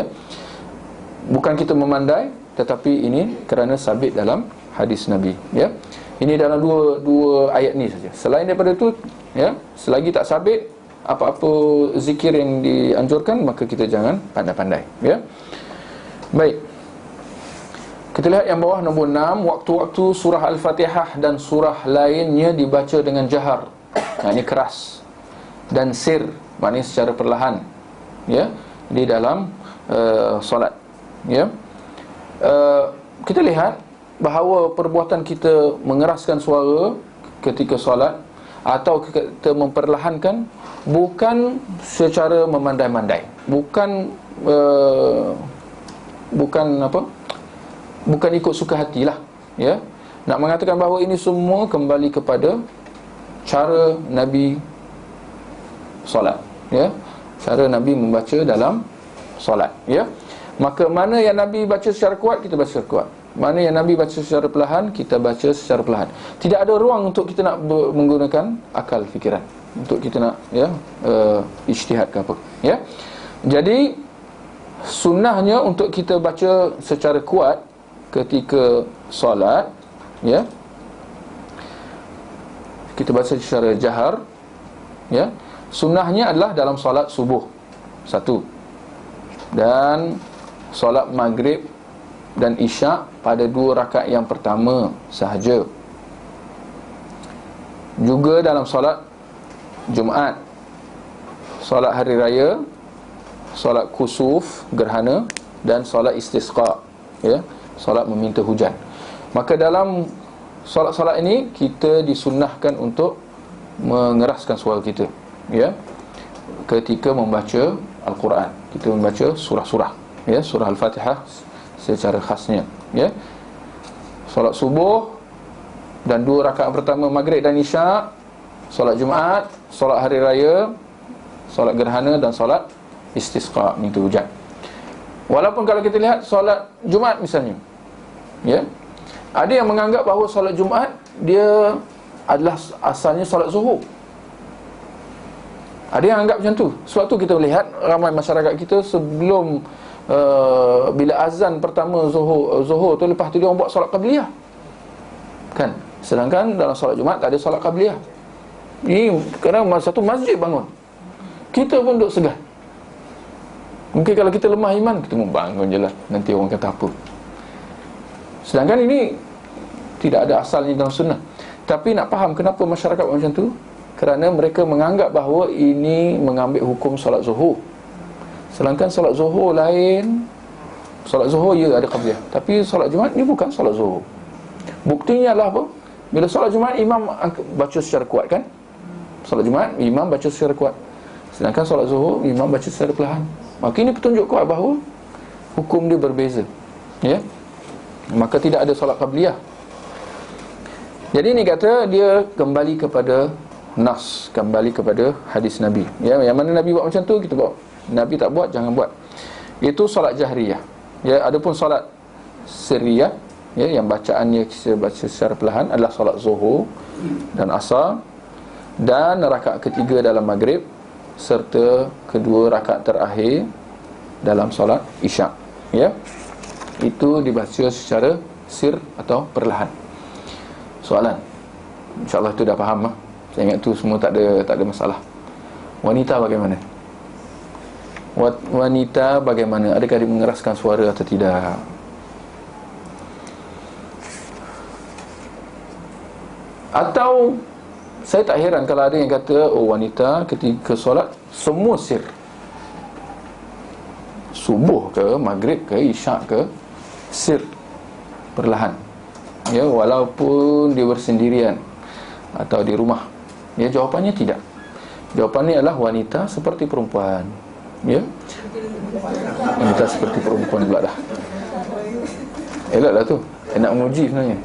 Bukan kita memandai, tetapi ini kerana sabit dalam hadis Nabi, ya. Ini dalam dua ayat ni saja. Selain daripada itu, ya, selagi tak sabit apa-apa zikir yang dianjurkan, maka kita jangan pandai-pandai, ya. Baik. Kita lihat yang bawah nombor 6, waktu-waktu surah Al-Fatihah dan surah lainnya dibaca dengan jahar. Ini keras dan sir, maknanya secara perlahan, ya, di dalam solat, ya. Kita lihat bahawa perbuatan kita mengeraskan suara ketika solat atau kita memperlahankan bukan secara memandai-mandai, bukan bukan ikut suka hatilah, ya. Nak mengatakan bahawa ini semua kembali kepada cara Nabi solat, ya, cara Nabi membaca dalam solat, ya. Maka mana yang Nabi baca secara kuat, kita baca secara kuat. Mana yang Nabi baca secara perlahan, kita baca secara perlahan. Tidak ada ruang untuk kita nak menggunakan akal fikiran, untuk kita nak, ya, ijtihad ke apa, ya. Jadi sunnahnya untuk kita baca secara kuat ketika solat, ya, kita baca secara jahar, ya. Sunnahnya adalah dalam solat subuh satu, dan solat maghrib dan isyak pada 2 rakaat yang pertama sahaja. Juga dalam solat Jumaat, solat hari raya, solat kusuf gerhana, dan solat istisqa, ya, solat meminta hujan. Maka dalam solat-solat ini kita disunnahkan untuk mengeraskan suara kita, ya, ketika membaca Al-Quran. Kita membaca surah-surah, ya, surah Al-Fatihah secara khasnya, ya. Solat subuh dan 2 rakaat pertama maghrib dan isyak, solat Jumaat, solat hari raya, solat gerhana, dan solat istisqa, minta hujan. Walaupun kalau kita lihat solat Jumaat misalnya, ya, ada yang menganggap bahawa solat Jumaat dia adalah asalnya solat zuhur. Ada yang anggap macam tu. Sebab tu kita lihat ramai masyarakat kita sebelum bila azan pertama zuhur tu, lepas tu dia orang buat solat qabliyah, kan. Sedangkan dalam solat Jumaat tak ada solat qabliyah. Ini kerana satu masjid bangun, kita pun duduk segan. Mungkin kalau kita lemah iman, kita mau bangun je lah, nanti orang kata apa. Sedangkan ini tidak ada asalnya dalam sunnah. Tapi nak faham kenapa masyarakat macam tu, kerana mereka menganggap bahawa ini mengambil hukum solat zuhur. Sedangkan solat zuhur lain. Solat zuhur ya ada qabliyah, tapi solat Jumaat ni bukan solat zuhur. Buktinya adalah apa? Bila solat Jumaat imam baca secara kuat, kan? Solat Jumaat imam baca secara kuat, sedangkan solat zuhur imam baca secara perlahan. Maka ini petunjuk kuat bahawa hukum dia berbeza, ya. Maka tidak ada solat qabliyah. Jadi ni kata dia kembali kepada nas, kembali kepada hadis Nabi, ya. Yang mana Nabi buat macam tu, kita buat. Nabi tak buat, jangan buat. Itu solat jahriyah, ya. Adapun solat sirriyah, ya, yang bacaannya kita baca secara perlahan, adalah solat zuhur dan asar, dan rakaat ketiga dalam maghrib, serta kedua rakaat terakhir dalam solat isyak, ya. Itu dibaca secara sir atau perlahan. Soalan, InsyaAllah itu dah faham lah. Saya ingat tu semua tak ada masalah. Wanita bagaimana? Wanita bagaimana? Adakah dia mengeraskan suara atau tidak? Atau saya tak heran kalau ada yang kata, oh, wanita ketika solat semua sir, subuh ke, maghrib ke, isyak ke, sir, perlahan, ya, walaupun dia bersendirian atau di rumah. Ya, jawapannya tidak. Jawapannya adalah wanita seperti perempuan, ya. Wanita seperti perempuan pula dah. Elok lah tu, nak menguji sebenarnya.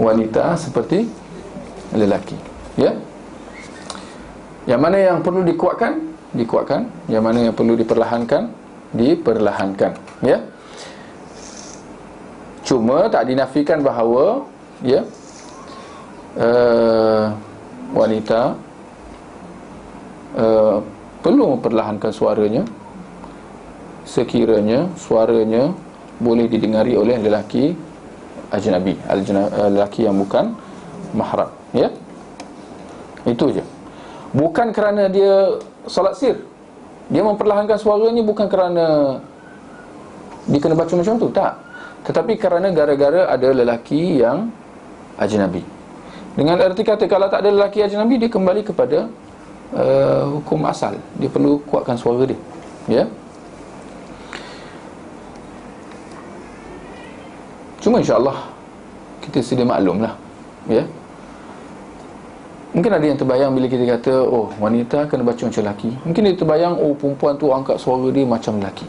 Wanita seperti lelaki, ya. Yang mana yang perlu dikuatkan, yang mana yang perlu diperlahankan, diperlahankan, ya. Cuma tak dinafikan bahawa, ya, wanita perlu memperlahankan suaranya sekiranya suaranya boleh didengari oleh lelaki ajnabi, lelaki yang bukan mahram, ya. Itu je. Bukan kerana dia solat sir, dia memperlahankan suaranya bukan kerana dia kena baca macam tu, tak. Tetapi kerana gara-gara ada lelaki yang ajnabi. Dengan erti kata, kalau tak ada lelaki ajnabi, dia kembali kepada hukum asal. Dia perlu kuatkan suara dia, ya. Cuma insya-Allah kita sedia maklum lah, ya. Mungkin ada yang terbayang bila kita kata, oh, wanita kena baca macam lelaki. Mungkin dia terbayang, oh, perempuan tu angkat suara dia macam lelaki,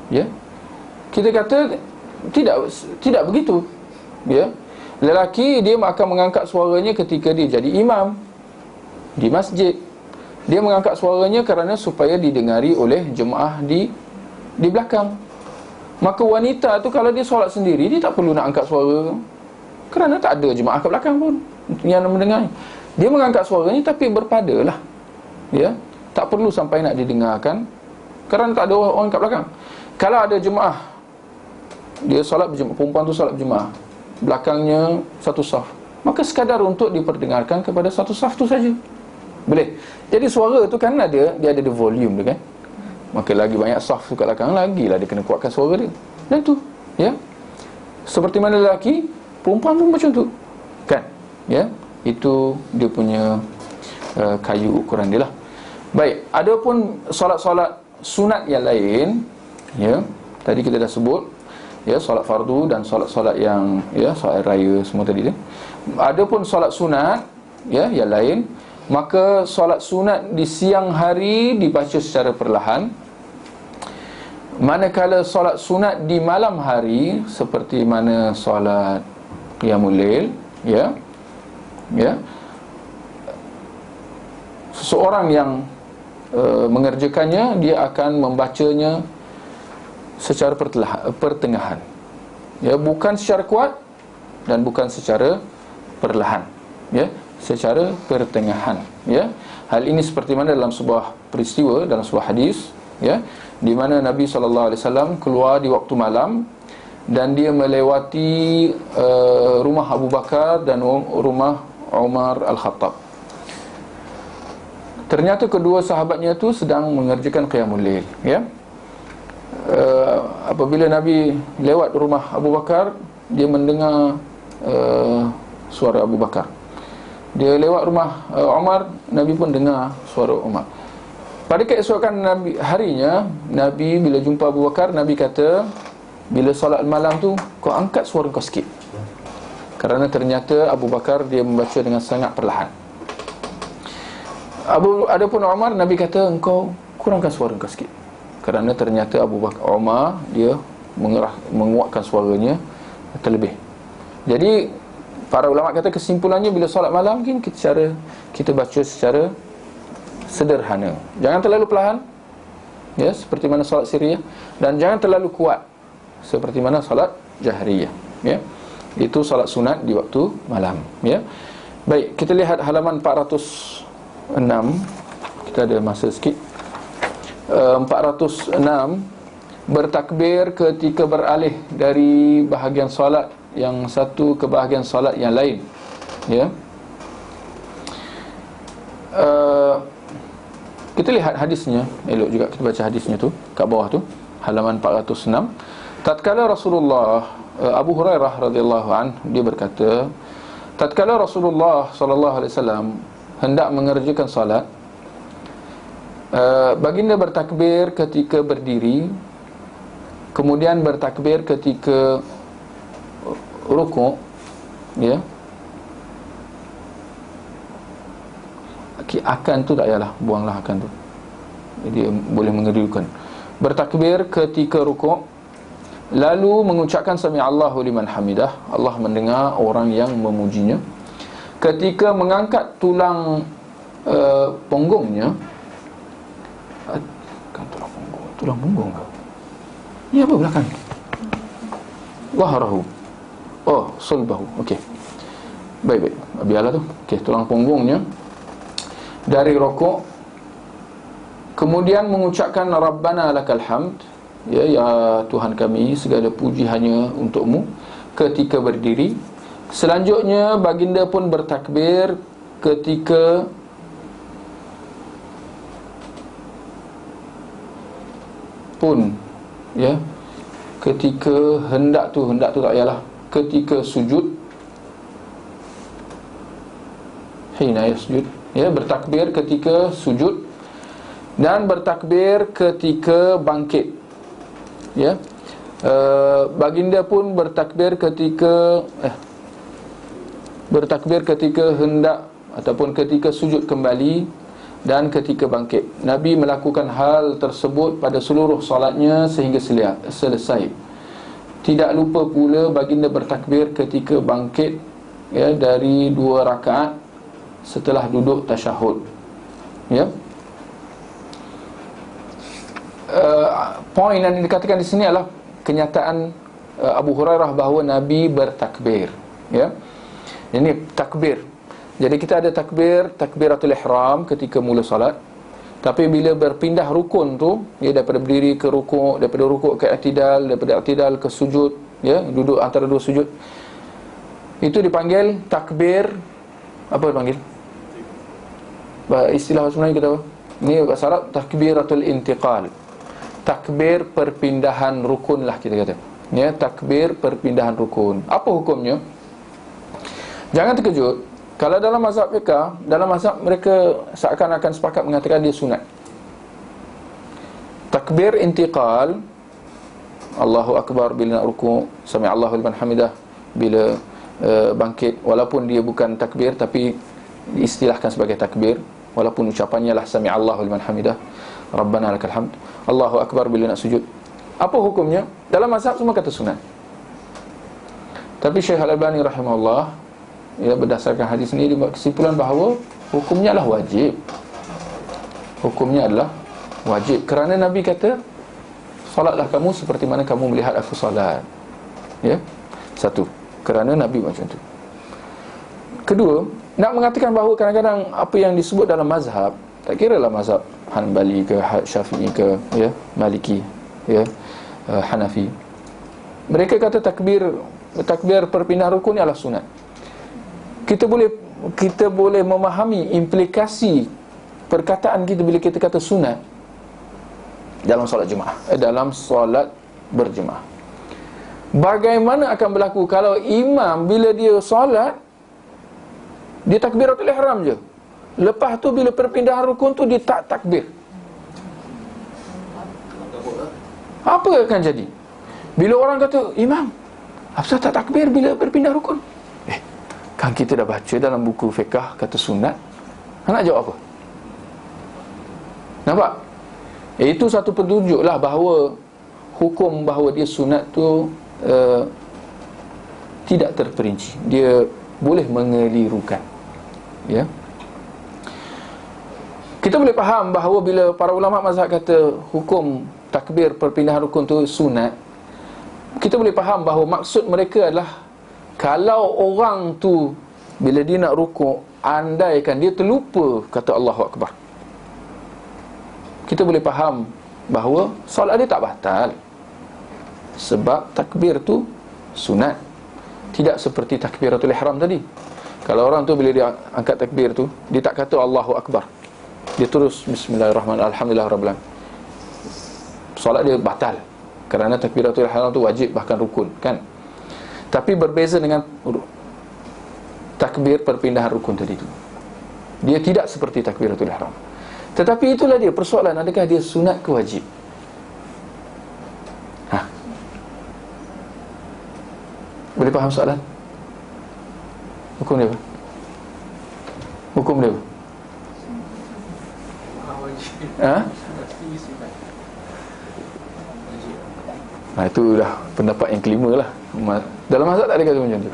ya. Kita kata tidak begitu, ya. Lelaki dia akan mengangkat suaranya ketika dia jadi imam di masjid. Dia mengangkat suaranya kerana supaya didengari oleh jemaah di belakang. Maka wanita tu kalau dia solat sendiri, dia tak perlu nak angkat suara, kerana tak ada jemaah kat belakang pun yang mendengar. Dia mengangkat suaranya tapi berpadalah, ya. Tak perlu sampai nak didengarkan, kerana tak ada orang kat belakang. Kalau ada jemaah, dia solat berjemaah, perempuan tu solat berjemaah, belakangnya satu saf, maka sekadar untuk diperdengarkan kepada satu saf tu saja boleh. Jadi suara tu kan dia ada volume dia kan. Maka lagi banyak saf tu kat belakang, lagilah dia kena kuatkan suara dia. Dan tu, ya. Seperti mana lelaki, perempuan pun macam tu, kan? Ya. Itu dia punya kayu ukuran dia lah. Baik, adapun solat-solat sunat yang lain, ya. Tadi kita dah sebut, ya, solat fardu dan solat-solat yang, ya, solat raya semua tadi tu. Adapun solat sunat, ya, yang lain, maka solat sunat di siang hari dibaca secara perlahan. Manakala solat sunat di malam hari, seperti mana solat qiyamul lail, ya, ya, seseorang yang mengerjakannya, dia akan membacanya secara pertengahan, ya, bukan secara kuat dan bukan secara perlahan, ya, secara pertengahan, ya. Hal ini seperti mana dalam sebuah peristiwa, dalam sebuah hadis, ya, di mana Nabi SAW keluar di waktu malam dan dia melewati rumah Abu Bakar dan rumah Umar Al-Khattab. Ternyata kedua sahabatnya itu sedang mengerjakan qiyamul lail, ya. Apabila Nabi lewat rumah Abu Bakar, dia mendengar suara Abu Bakar. Dia lewat rumah Umar, Nabi pun dengar suara Umar. Pada keesokan harinya, Nabi bila jumpa Abu Bakar, Nabi kata, bila solat malam tu, kau angkat suara kau sikit. Kerana ternyata Abu Bakar dia membaca dengan sangat perlahan. Adapun Umar, Nabi kata, engkau kurangkan suara kau sikit. Kerana ternyata Abu Bakar, Umar dia menguatkan suaranya terlebih. Jadi para ulama kata kesimpulannya, bila solat malam kita baca secara sederhana. Jangan terlalu perlahan, ya, seperti mana solat sirriyah, dan jangan terlalu kuat seperti mana solat jahriyah, ya. Itu solat sunat di waktu malam, ya. Baik, kita lihat halaman 406. Kita ada masa sikit. 406, bertakbir ketika beralih dari bahagian solat yang satu ke bahagian solat yang lain, ya. Kita lihat hadisnya, elok juga kita baca hadisnya tu kat bawah tu, halaman 406. Tatkala Rasulullah, Abu Hurairah radhiyallahu anhu, dia berkata, tatkala Rasulullah sallallahu alaihi wasallam hendak mengerjakan salat, baginda bertakbir ketika berdiri, kemudian bertakbir ketika rukuk, ya. Akan tu tak payahlah, buanglah akan tu, dia boleh mengeriukan. Bertakbir ketika rukuk, lalu mengucapkan sami Allahu liman hamidah, Allah mendengar orang yang memujinya. Ketika mengangkat tulang punggungnya, kan tulang punggung ke? Ini apa belakang? Wahrahu, oh, sulbahu. Okey, baik, biarlah tu. Okey, tulang punggungnya dari rukuk, kemudian mengucapkan Rabbana lakal hamd, ya, ya Tuhan kami, segala puji hanya untukmu, ketika berdiri. Selanjutnya baginda pun bertakbir ketika pun, ya, ketika hendak tu tak payahlah, ketika sujud, hina yasjud, ya, bertakbir ketika sujud dan bertakbir ketika bangkit, ya. Baginda pun bertakbir ketika hendak ataupun ketika sujud kembali dan ketika bangkit. Nabi melakukan hal tersebut pada seluruh solatnya sehingga selesai. Tidak lupa pula baginda bertakbir ketika bangkit, ya, dari 2 rakaat setelah duduk tasyahud, ya. Poin yang dikatakan di sini adalah kenyataan Abu Hurairah bahawa Nabi bertakbir, ya. Ini takbir. Jadi kita ada takbiratul ihram ketika mula solat. Tapi bila berpindah rukun tu, ya, daripada berdiri ke rukuk, daripada rukuk ke i'tidal, daripada i'tidal ke sujud, ya, duduk antara 2 sujud, itu dipanggil takbir. Apa dipanggil? Istilah sebenarnya kita apa? Ini bahasa Arab takbiratul intiqal. Takbir perpindahan rukun lah kita kata, ya, takbir perpindahan rukun. Apa hukumnya? Jangan terkejut kalau dalam mazhab mereka seakan-akan sepakat mengatakan dia sunat. Takbir intiqal, Allahu Akbar bila nak rukuk, sami Allahu liman hamidah bila bangkit, walaupun dia bukan takbir tapi diistilahkan sebagai takbir, walaupun ucapannya lah sami Allahu liman hamidah, Rabbana lakal hamd, Allahu Akbar bila nak sujud. Apa hukumnya? Dalam mazhab semua kata sunat. Tapi Syekh Al-Albani rahimahullah, ya, berdasarkan hadis ini dia buat kesimpulan bahawa hukumnya adalah wajib. Hukumnya adalah wajib kerana Nabi kata, solatlah kamu seperti mana kamu melihat aku solat. Ya. Satu, kerana Nabi macam tu. Kedua, nak mengatakan bahawa kadang-kadang apa yang disebut dalam mazhab, tak kira lah mazhab Hanbali ke Syafi'i ke, ya, Maliki, ya, Hanafi, mereka kata takbir perpindahan rukun adalah sunat. Kita boleh memahami implikasi perkataan kita bila kita kata sunat dalam solat jemaah, dalam solat berjemaah. Bagaimana akan berlaku kalau imam bila dia solat, dia takbiratul ihram je, lepas tu bila perpindahan rukun tu dia tak takbir? Apa akan jadi? Bila orang kata, imam, apasal tak takbir bila berpindah rukun? Kan kita dah baca dalam buku fiqh kata sunat. Nak jawab apa? Nampak? Itu satu petunjuk lah bahawa hukum bahawa dia sunat tu tidak terperinci. Dia boleh mengelirukan, ya. Kita boleh faham bahawa bila para ulama mazhab kata hukum takbir perpindahan rukun tu sunat, kita boleh faham bahawa maksud mereka adalah kalau orang tu bila dia nak rukuk, andaikan dia terlupa kata Allahu Akbar, kita boleh faham bahawa solat dia tak batal, sebab takbir tu sunat. Tidak seperti takbiratul ihram tadi. Kalau orang tu bila dia angkat takbir tu, dia tak kata Allahu Akbar, dia terus bismillahirrahmanirrahim, alhamdulillah rabbil alamin, solat dia batal, kerana takbiratul ihram tu wajib, bahkan rukun, kan? Tapi berbeza dengan takbir perpindahan rukun tadi tu. Dia tidak seperti takbiratul ihram. Tetapi itulah dia persoalan, adakah dia sunat ke wajib? Boleh faham soalan? Hukum dia apa? Hukum dia apa? Itu dah pendapat yang kelima lah. Dalam mazhab tak ada kata macam tu.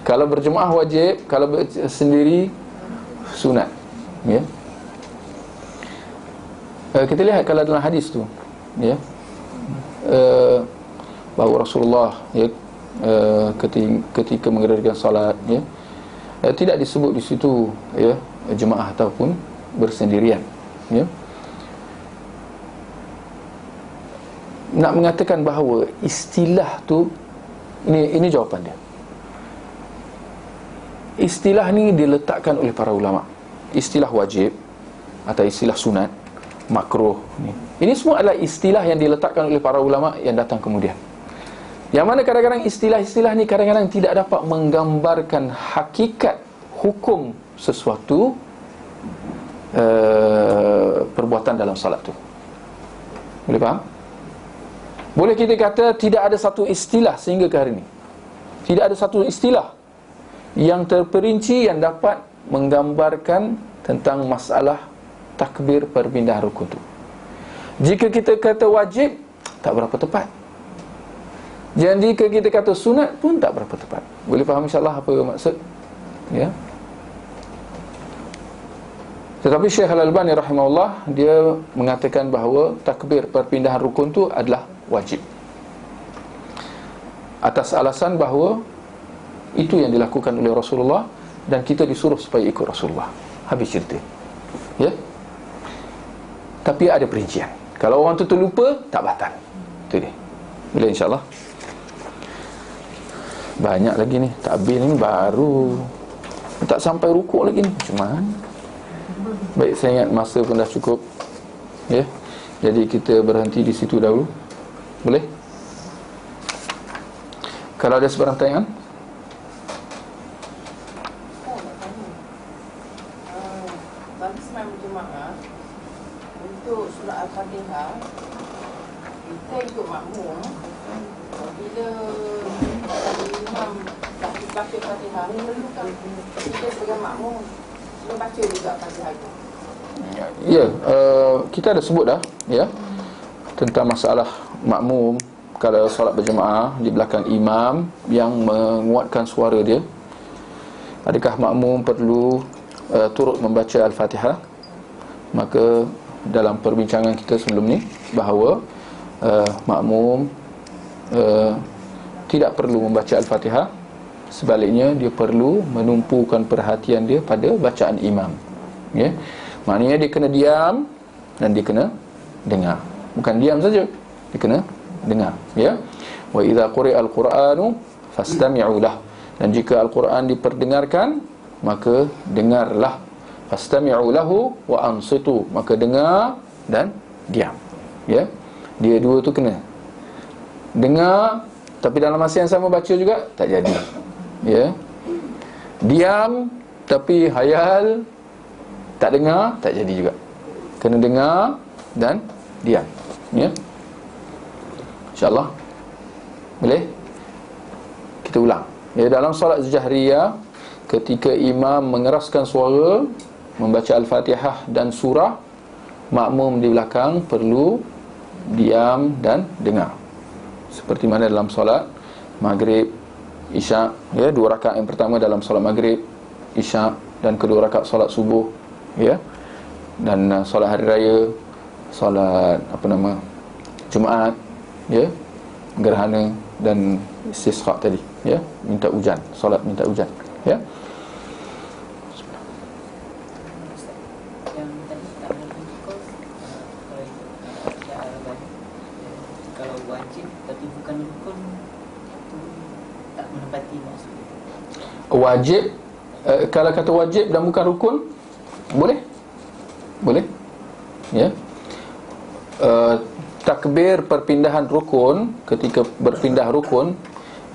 Kalau berjemaah wajib, kalau sendiri sunat, ya. Kita lihat kalau dalam hadis tu, ya, bahawa Rasulullah, ya, ketika mengadakan salat, ya, tidak disebut di situ, ya, jemaah ataupun bersendirian, ya. Nak mengatakan bahawa istilah tu, ini jawapan dia. Istilah ni diletakkan oleh para ulama. Istilah wajib atau istilah sunat, makruh ni, ini semua adalah istilah yang diletakkan oleh para ulama yang datang kemudian. Yang mana kadang-kadang istilah-istilah ni kadang-kadang tidak dapat menggambarkan hakikat hukum sesuatu perbuatan dalam solat tu. Boleh faham? Boleh kita kata tidak ada satu istilah sehingga ke hari ini, tidak ada satu istilah yang terperinci yang dapat menggambarkan tentang masalah takbir perpindahan rukun tu. Jika kita kata wajib, tak berapa tepat. Dan jika kita kata sunat pun tak berapa tepat. Boleh faham insyaAllah apa maksud? Ya. Tetapi Syekh Al-Albani rahimahullah, dia mengatakan bahawa takbir perpindahan rukun tu adalah wajib, atas alasan bahawa itu yang dilakukan oleh Rasulullah dan kita disuruh supaya ikut Rasulullah. Habis cerita. Ya. Tapi ada perincian. Kalau orang tu terlupa, tak batal. Itu dia. Boleh insyaAllah. Banyak lagi ni. Takbir ni baru tak sampai rukuk lagi ni. Macam mana? Baik, saya ingat masa pun dah cukup. Ya. Jadi kita berhenti di situ dahulu. Boleh? Kalau ada sebarang pertanyaan? Bagi semua jemaah, untuk surah Al-Fatihah, kita ikut makmum. Bila imam baca Fatihah, memerlukan kita sebagai makmum membaca juga Fatihah itu. Ya, kita ada sebut dah, ya, tentang masalah makmum kalau solat berjemaah di belakang imam yang menguatkan suara dia. Adakah makmum perlu turut membaca Al-Fatihah? Maka dalam perbincangan kita sebelum ni bahawa makmum tidak perlu membaca Al-Fatihah. Sebaliknya dia perlu menumpukan perhatian dia pada bacaan imam. Ya. Maknanya dia kena diam dan dia kena dengar. Bukan diam saja, dia kena dengar. Ya. Wa idza quri'al Qur'anu fastami'u lah. Dan jika Al-Quran diperdengarkan, maka dengarlah. Fastami'u lahu wa ansitu. Maka dengar dan diam. Ya. Dia dua tu kena. Dengar tapi dalam masa yang sama baca juga tak jadi. Ya. Diam tapi hayal, tak dengar, tak jadi juga. Kena dengar dan diam. Ya. InsyaAllah. Boleh? Kita ulang. Ya, dalam solat jahriyah, ketika imam mengeraskan suara membaca Al-Fatihah dan surah, makmum di belakang perlu diam dan dengar. Seperti mana dalam solat maghrib, isyak, ya, 2 rakaat yang pertama dalam solat maghrib, isyak, dan kedua rakaat solat subuh, ya. Dan solat hari raya, solat Jumaat, ya, gerhana dan istisqa tadi, ya, minta hujan, solat minta hujan, ya. Yang tadi tak menunjukkan kalau wajib tapi bukan rukun, itu tak menepati maksud. Wajib, kalau kata wajib dan bukan rukun, boleh? Boleh? Ya. Takbir perpindahan rukun, ketika berpindah rukun,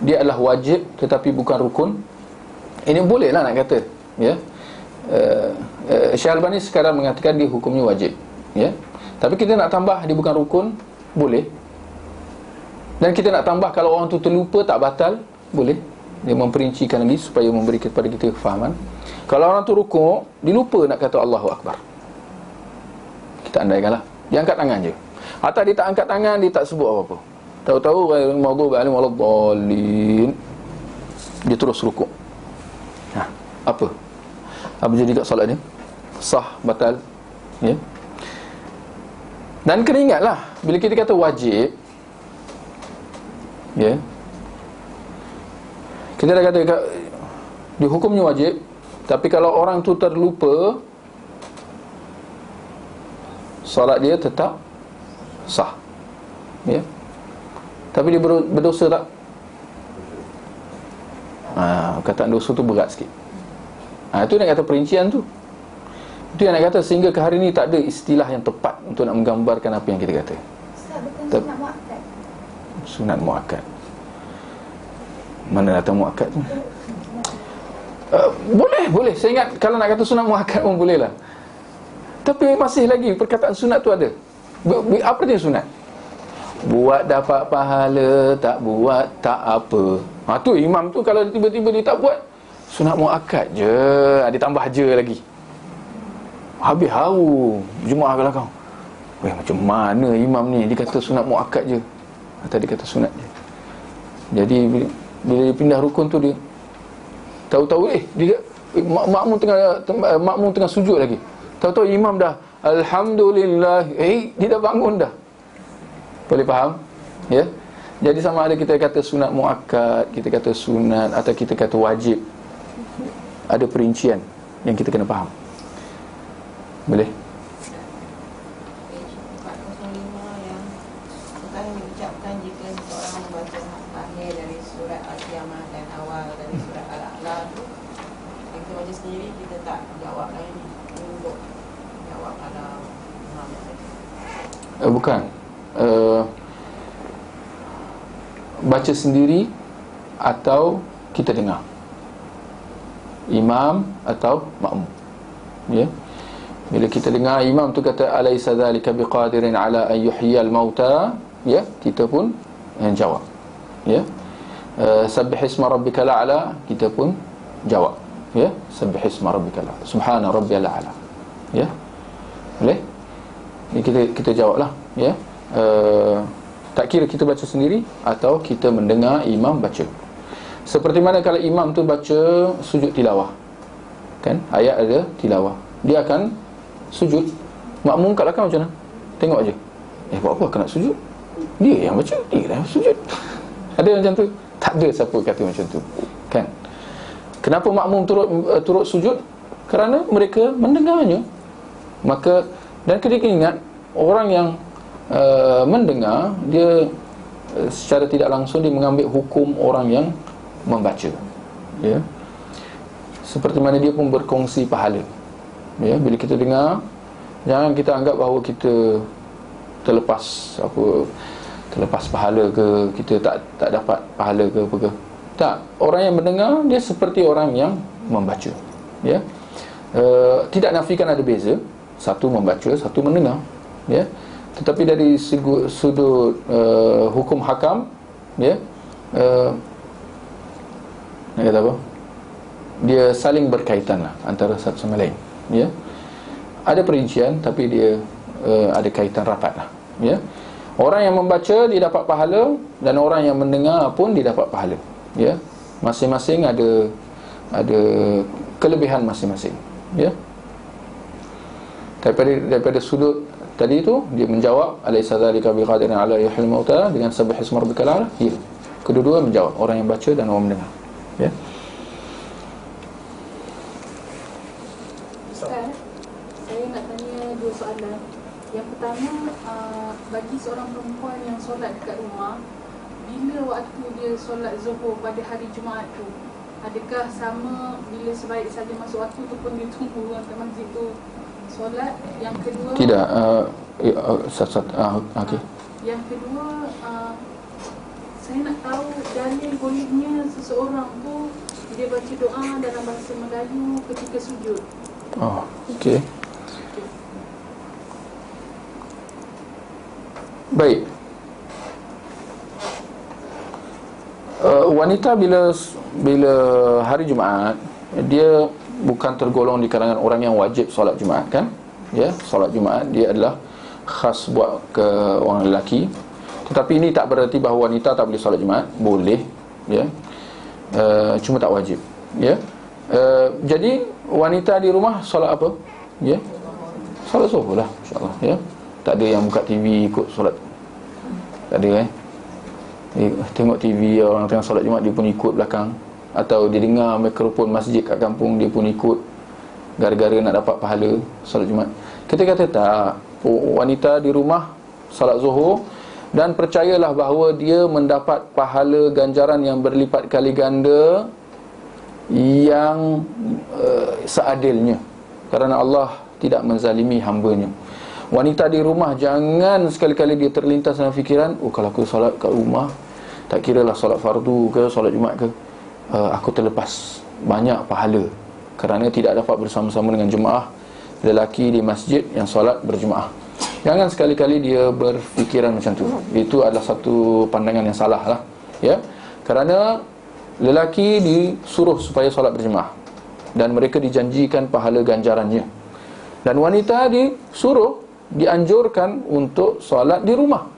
dia adalah wajib tetapi bukan rukun. Ini boleh lah nak kata, ya. Syekh Al-Albani sekarang mengatakan dia hukumnya wajib, ya. Tapi kita nak tambah dia bukan rukun, boleh. Dan kita nak tambah kalau orang tu terlupa tak batal, boleh. Dia memperincikan lagi supaya memberi kepada kita kefahaman. Kalau orang tu rukuk, dia lupa nak kata Allahu Akbar, kita andaikanlah dia angkat tangan je, atau dia tak angkat tangan, dia tak sebut apa-apa, tahu-tahu ghairil maghdubi alaihim waladdallin, dia terus rukuk. Apa jadi kat solat dia? Sah, batal, ya. Dan kena ingatlah, bila kita kata wajib, ya, kita dah kata dia hukumnya wajib. Tapi kalau orang tu terlupa, solat dia tetap sah, ya. Tapi dia berdosa tak? Kataan dosa tu berat sikit. Itu nak kata perincian tu. Itu yang nak kata sehingga ke hari ni tak ada istilah yang tepat untuk nak menggambarkan apa yang kita kata. Ustaz, bukan sunat muakkad. Sunat muakkad. Mana datang muakkad tu? Boleh. Saya ingat kalau nak kata sunat muakkad pun boleh lah. Tapi masih lagi perkataan sunat tu ada. Apa dia sunat? Buat dapat pahala, tak buat tak apa. Tu imam tu kalau tiba-tiba dia tak buat, sunat muakkad je, dia tambah je lagi. Habis haru Jumaat belakang. Macam mana imam ni? Dia kata sunat muakkad je, atau dia kata sunat je. Jadi bila dia pindah rukun tu, dia tahu-tahu dia makmum tengah sujud lagi. Tahu-tahu imam dah alhamdulillah, dia dah bangun dah. Boleh faham? Ya. Jadi sama ada kita kata sunat muakkad, kita kata sunat, atau kita kata wajib, ada perincian yang kita kena faham. Boleh? 405 yang bukan diucapkan jika seorang membaca akhir dari surat Al-Qiyamah dan awal dari surat Al-A'la tu, kita baca sendiri, kita tak jawab lagi untuk jawab kalau Bukan. Baca sendiri atau kita dengar, imam atau makmum. Ya. Bila kita dengar imam tu kata alaysa dzalika biqadirin ala an yuhyiyal mauta, ya, kita pun jawab. Ya. Sabbih isma rabbikal a'la, kita pun jawab. Ya, sabbih isma rabbikal a'la, subhana rabbiyal a'la. Ya. Boleh? Ni kita jawablah, ya. Tak kira kita baca sendiri atau kita mendengar imam baca. Seperti mana kalau imam tu baca sujud tilawah, kan, ayat ada tilawah, dia akan sujud. Makmum kat belakang macam mana? Tengok aje. Buat apa aku nak sujud? Dia yang baca, dia yang sujud. Ada macam tu? Tak ada siapa kata macam tu, kan? Kenapa makmum turut sujud? Kerana mereka mendengarnya. Maka, dan kena ingat, orang yang mendengar, dia secara tidak langsung dia mengambil hukum orang yang membaca. Ya. Seperti mana dia pun berkongsi pahala. Ya, bila kita dengar, jangan kita anggap bahawa kita terlepas pahala ke, kita tak dapat pahala ke apa ke. Tak, orang yang mendengar dia seperti orang yang membaca. Ya. Tidak nafikan ada beza, satu membaca, satu mendengar. Ya. Tetapi dari sudut hukum hakam, ya, nak kata apa, dia saling berkaitan lah antara satu sama lain. Ya. Ada perincian, tapi dia ada kaitan rapat lah. Ya. Orang yang membaca dia dapat pahala, dan orang yang mendengar pun dia dapat pahala. Ya. Masing-masing ada kelebihan masing-masing. Ya. Daripada sudut tadi tu, dia menjawab alaysa dzalika biqadirin ala yuhyil mauta dengan sabbih isma rabbikal a'la. Ya. Kedua-dua menjawab, orang yang baca dan orang mendengar. Ya. Ustaz, saya nak tanya dua soalan. Yang pertama, bagi seorang perempuan yang solat dekat rumah, bila waktu dia solat Zuhur pada hari Jumaat tu, adakah sama bila sebaik saja masuk waktu tu pun dia tunggu orang kat masjid tu solat? Yang kedua, Tidak. Okey. Yang kedua, saya nak tahu dalil bolehnya seseorang tu dia baca doa dalam bahasa Melayu ketika sujud. Okey. Baik. Wanita bila hari Jumaat, dia bukan tergolong di kalangan orang yang wajib solat Jumaat, kan? Ya, solat Jumaat dia adalah khas buat ke orang lelaki. Tetapi ini tak bererti bahawa wanita tak boleh solat Jumaat. Boleh, ya. Cuma tak wajib, ya. Jadi wanita di rumah solat apa? Ya, solat Zuhur lah, insya-Allah, ya. Tak ada yang buka TV ikut solat. Tak ada, tengok TV orang tengah solat Jumaat dia pun ikut belakang, atau dia dengar mikrofon masjid kat kampung dia pun ikut gara-gara nak dapat pahala solat Jumaat. Kita kata tak, wanita di rumah solat Zuhur, dan percayalah bahawa dia mendapat pahala ganjaran yang berlipat kali ganda yang seadilnya, kerana Allah tidak menzalimi hamba-Nya. Wanita di rumah jangan sekali-kali dia terlintas dalam fikiran, kalau aku solat kat rumah, tak kira lah solat fardu ke solat Jumaat ke, aku terlepas banyak pahala kerana tidak dapat bersama-sama dengan jemaah lelaki di masjid yang solat berjemaah. Jangan sekali-kali dia berfikiran macam tu. Itu adalah satu pandangan yang salah lah, ya. Kerana lelaki disuruh supaya solat berjemaah dan mereka dijanjikan pahala ganjarannya. Dan wanita disuruh, dianjurkan untuk solat di rumah.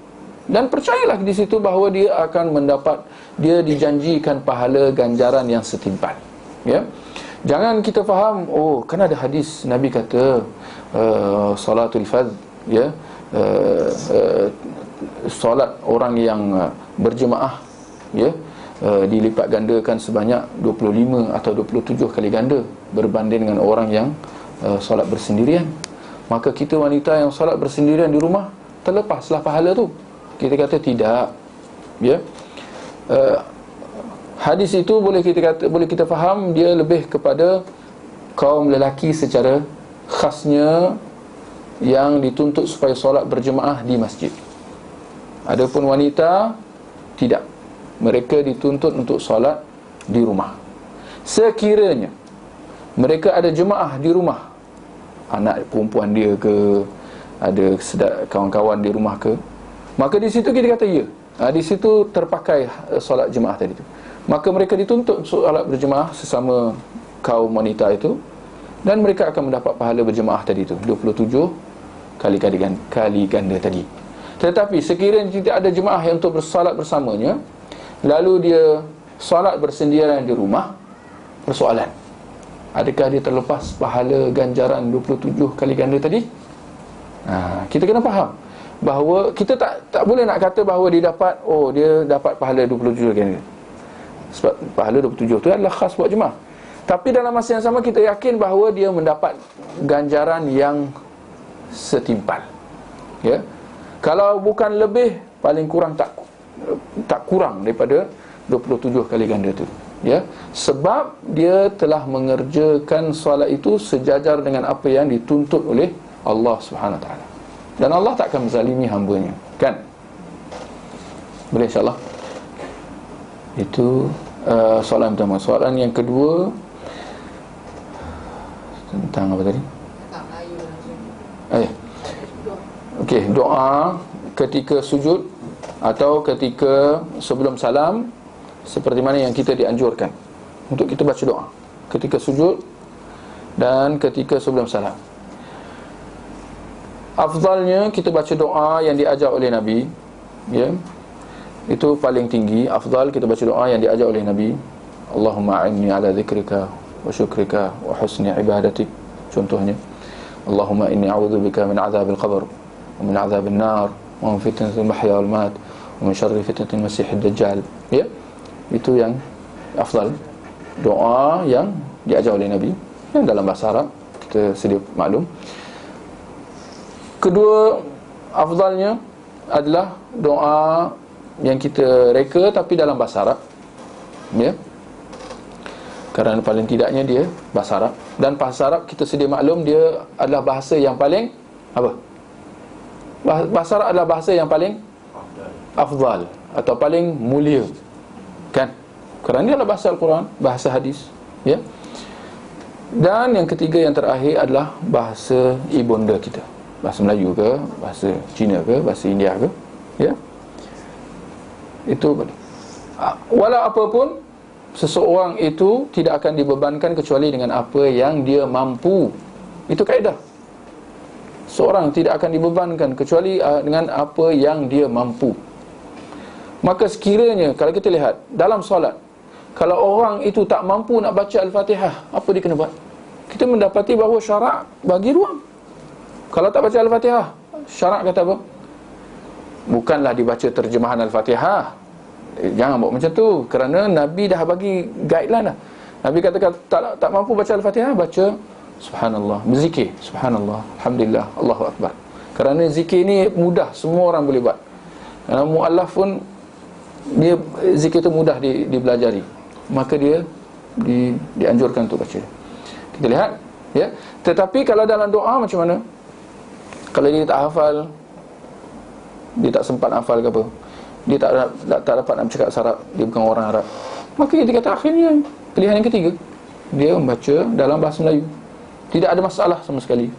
Dan percayalah di situ bahawa dia akan mendapat, dia dijanjikan pahala ganjaran yang setimpal, ya. Jangan kita faham, oh kan ada hadis Nabi kata salatul fadh, ya, solat orang yang berjemaah, ya, dilipat gandakan sebanyak 25 atau 27 kali ganda berbanding dengan orang yang solat bersendirian. Maka kita wanita yang solat bersendirian di rumah, terlepaslah pahala tu. Kita kata tidak, ya. Hadis itu boleh kita faham dia lebih kepada kaum lelaki secara khasnya yang dituntut supaya solat berjemaah di masjid. Adapun wanita tidak, mereka dituntut untuk solat di rumah. Sekiranya mereka ada jemaah di rumah, anak perempuan dia ke, ada kawan-kawan di rumah ke, maka di situ kita kata ya, di situ terpakai solat jemaah tadi tu. Maka mereka dituntut solat berjemaah sesama kaum wanita itu, dan mereka akan mendapat pahala berjemaah tadi tu 27 kali ganda tadi. Tetapi sekiranya tidak ada jemaah yang untuk bersolat bersamanya, lalu dia solat bersendirian di rumah, persoalan, adakah dia terlepas pahala ganjaran 27 kali ganda tadi? Kita kena faham bahawa kita tak boleh nak kata bahawa dia dapat pahala 27 kali ganda. Sebab pahala 27 tu adalah khas buat jemaah. Tapi dalam masa yang sama kita yakin bahawa dia mendapat ganjaran yang setimpal, ya. Kalau bukan lebih, paling kurang tak kurang daripada 27 kali ganda tu, ya. Sebab dia telah mengerjakan solat itu sejajar dengan apa yang dituntut oleh Allah Subhanahu Wa Taala. Dan Allah takkan menzalimi hamba-Nya, kan? Boleh insya-Allah. Itu soalan pertama. Soalan yang kedua tentang apa tadi? Okey, doa ketika sujud atau ketika sebelum salam, seperti mana yang kita dianjurkan untuk kita baca doa ketika sujud dan ketika sebelum salam. Afdalnya kita baca doa yang diajar oleh Nabi, ya. Itu paling tinggi, afdal kita baca doa yang diajar oleh Nabi. Allahumma a'inni ala dzikrika wa syukrika wa husni ibadatik. Contohnya, Allahumma inni a'udzubika min adzabil qabr wa min adzabil nar wa min fitnatil mahya wal mat wa min syarri fitnatil masiihid dajjal. Ya. Itu yang afdal, doa yang diajar oleh Nabi, yang dalam bahasa Arab kita sedia maklum. Kedua afdalnya adalah doa yang kita reka tapi dalam bahasa Arab, ya. Kerana paling tidaknya dia bahasa Arab, dan bahasa Arab kita sedia maklum dia adalah bahasa yang paling apa? Bahasa Arab adalah bahasa yang paling afdal atau paling mulia, kan? Kerana dia adalah bahasa Al-Quran, bahasa hadis, ya. Dan yang ketiga, yang terakhir adalah bahasa ibunda kita, bahasa Melayu ke, bahasa Cina ke, bahasa India ke, ya. Itu walau apapun, seseorang itu tidak akan dibebankan kecuali dengan apa yang dia mampu. Itu kaedah. Seorang tidak akan dibebankan kecuali dengan apa yang dia mampu. Maka sekiranya kalau kita lihat dalam solat, kalau orang itu tak mampu nak baca Al-Fatihah, apa dia kena buat? Kita mendapati bahawa syarak bagi ruang. Kalau tak baca Al-Fatihah, syarak kata apa? Bukanlah dibaca terjemahan Al-Fatihah. Jangan buat macam tu, kerana Nabi dah bagi guideline dah. Nabi katakan tak mampu baca Al-Fatihah, baca subhanallah, berzikir subhanallah, alhamdulillah, Allahu akbar. Kerana zikir ni mudah, semua orang boleh buat. Kerana muallaf pun dia zikir tu mudah dipelajari, maka dia dianjurkan untuk baca. Kita lihat, ya. Tetapi kalau dalam doa macam mana? Kalau dia tak hafal, dia tak sempat hafal ke apa, dia tak dapat nak bercakap Arab, dia bukan orang Arab, maka kita kata akhirnya pilihan yang ketiga, dia membaca dalam bahasa Melayu. Tidak ada masalah sama sekali,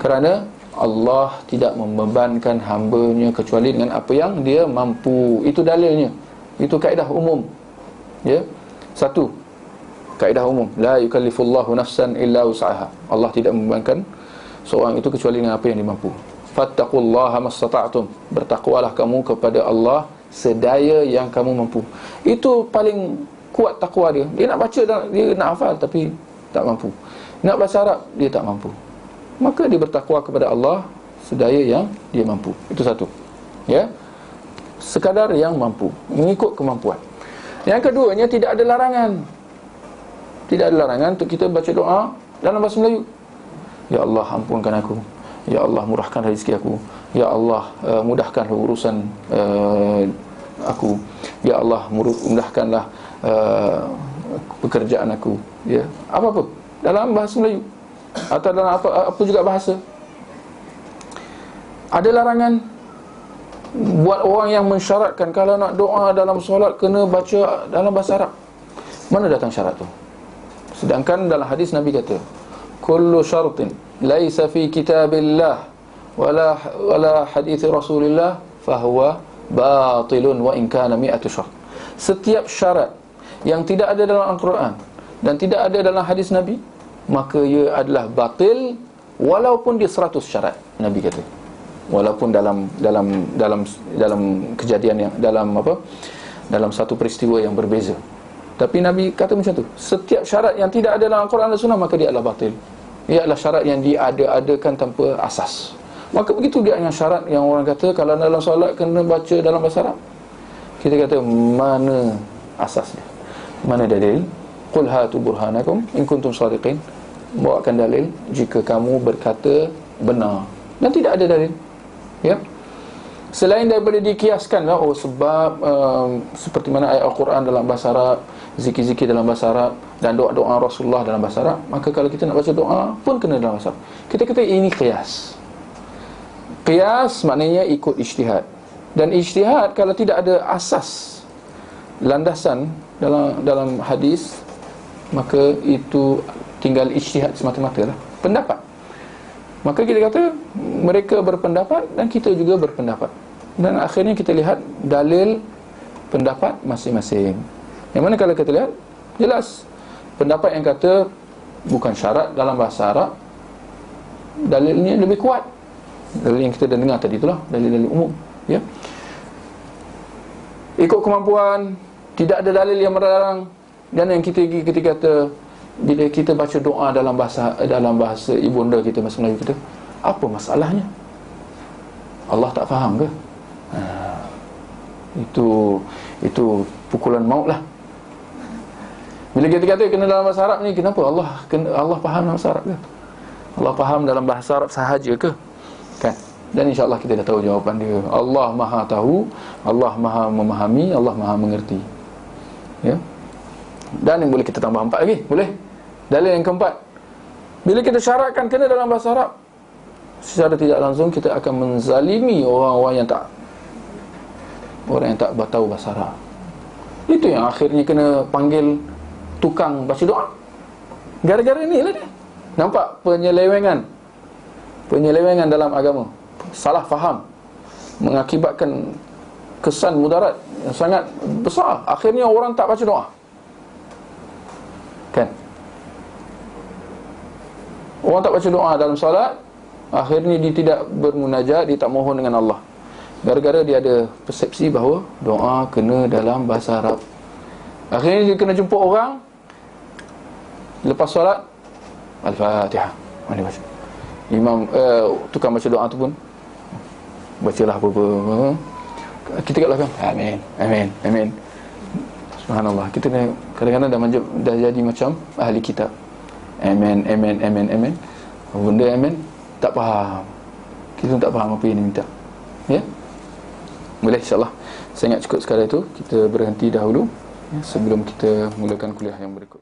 kerana Allah tidak membebankan hamba-Nya kecuali dengan apa yang dia mampu. Itu dalilnya. Itu kaedah umum. Ya. Satu, kaedah umum, la yukallifullahu nafsan illa wus'aha. Allah tidak membebankan seorang itu kecuali dengan apa yang dia mampu. Fattaqullaha mastata'tum. Bertakwalah kamu kepada Allah sedaya yang kamu mampu. Itu paling kuat takwa dia. Dia nak baca, dia nak hafal tapi tak mampu. Nak bahasa Arab, dia tak mampu. Maka dia bertakwa kepada Allah sedaya yang dia mampu. Itu satu. Ya. Sekadar yang mampu, mengikut kemampuan. Yang keduanya, tidak ada larangan. Tidak ada larangan untuk kita baca doa dalam bahasa Melayu. Ya Allah, ampunkan aku. Ya Allah, murahkan rezeki aku. Ya Allah, mudahkan urusan aku. Ya Allah, mudahkanlah pekerjaan aku. Ya, apa-apa dalam bahasa Melayu atau dalam apa juga bahasa. Ada larangan buat orang yang mensyaratkan kalau nak doa dalam solat kena baca dalam bahasa Arab. Mana datang syarat tu? Sedangkan dalam hadis Nabi kata, kullu syartin laisa fi kitabillah wala hadits Rasulillah fahuwa batilun wa in kana mi'atu syart. Setiap syarat yang tidak ada dalam Al-Quran dan tidak ada dalam hadis Nabi, maka ia adalah batil walaupun dia 100 syarat. Nabi kata, walaupun dalam kejadian yang dalam satu peristiwa yang berbeza. Tapi Nabi kata macam tu, setiap syarat yang tidak ada dalam Al-Quran dan Sunnah, maka dia adalah batil. Ia adalah syarat yang diada-adakan tanpa asas. Maka begitu dia dengan syarat yang orang kata kalau dalam solat kena baca dalam bahasa Arab. Kita kata, mana asasnya? Mana dalil? Qul hatu burhanakum in kuntum shadiqin. Bawakan dalil jika kamu berkata benar. Dan tidak ada dalil. Ya. Selain daripada dikiaskan, oh sebab seperti mana ayat Al-Quran dalam bahasa Arab, zikir-zikir dalam bahasa Arab, dan doa-doa Rasulullah dalam bahasa Arab, maka kalau kita nak baca doa pun kena dalam bahasa Arab. Kita kata ini qiyas. Qiyas maknanya ikut ijtihad. Dan ijtihad kalau tidak ada asas, landasan dalam hadis, maka itu tinggal ijtihad semata-mata lah, pendapat. Maka kita kata mereka berpendapat dan kita juga berpendapat. Dan akhirnya kita lihat dalil pendapat masing-masing. Yang mana kalau kita lihat, jelas pendapat yang kata bukan syarat dalam bahasa Arab, dalilnya lebih kuat. Dalil yang kita dah dengar tadi itulah, dalil-dalil umum. Ya. Ikut kemampuan, tidak ada dalil yang melarang. Dan yang kita kata, bila kita baca doa dalam bahasa ibunda kita, bahasa Melayu kita, apa masalahnya? Allah tak faham ke? Itu pukulan maut lah. Bila kita kata kena dalam bahasa Arab ni, kenapa Allah faham dalam bahasa Arab ke? Allah faham dalam bahasa Arab sahaja ke? Kan? Dan insya-Allah kita dah tahu jawapan dia. Allah Maha tahu, Allah Maha memahami, Allah Maha mengerti. Ya. Dan yang boleh kita tambah 4 lagi, boleh. Dalil yang keempat, bila kita syaratkan kena dalam bahasa Arab, secara tidak langsung kita akan menzalimi orang yang tak tahu bahasa Arab. Itu yang akhirnya kena panggil tukang baca doa. Gara-gara ni lah dia. Nampak penyelewengan dalam agama, salah faham, mengakibatkan kesan mudarat yang sangat besar. Akhirnya orang tak baca doa. Kan? Orang tak baca doa dalam solat, akhirnya dia tidak bermunajat, dia tak mohon dengan Allah. Gara-gara dia ada persepsi bahawa doa kena dalam bahasa Arab. Akhirnya dia kena jumpa orang lepas solat, Al-Fatihah, mana baca? Imam tukang baca doa tu pun bacalah apa-apa. Kita kat belakang, amin, amin, amin. Subhanallah, kita kadang-kadang dah jadi macam ahli kitab. Amin, amin, amin, amin. Benda amin tak faham. Kita tak faham apa yang dia minta. Ya. Boleh, insya-Allah. Saya ingat cukup sekadar itu. Kita berhenti dahulu, ya, sebelum kita mulakan kuliah yang berikut.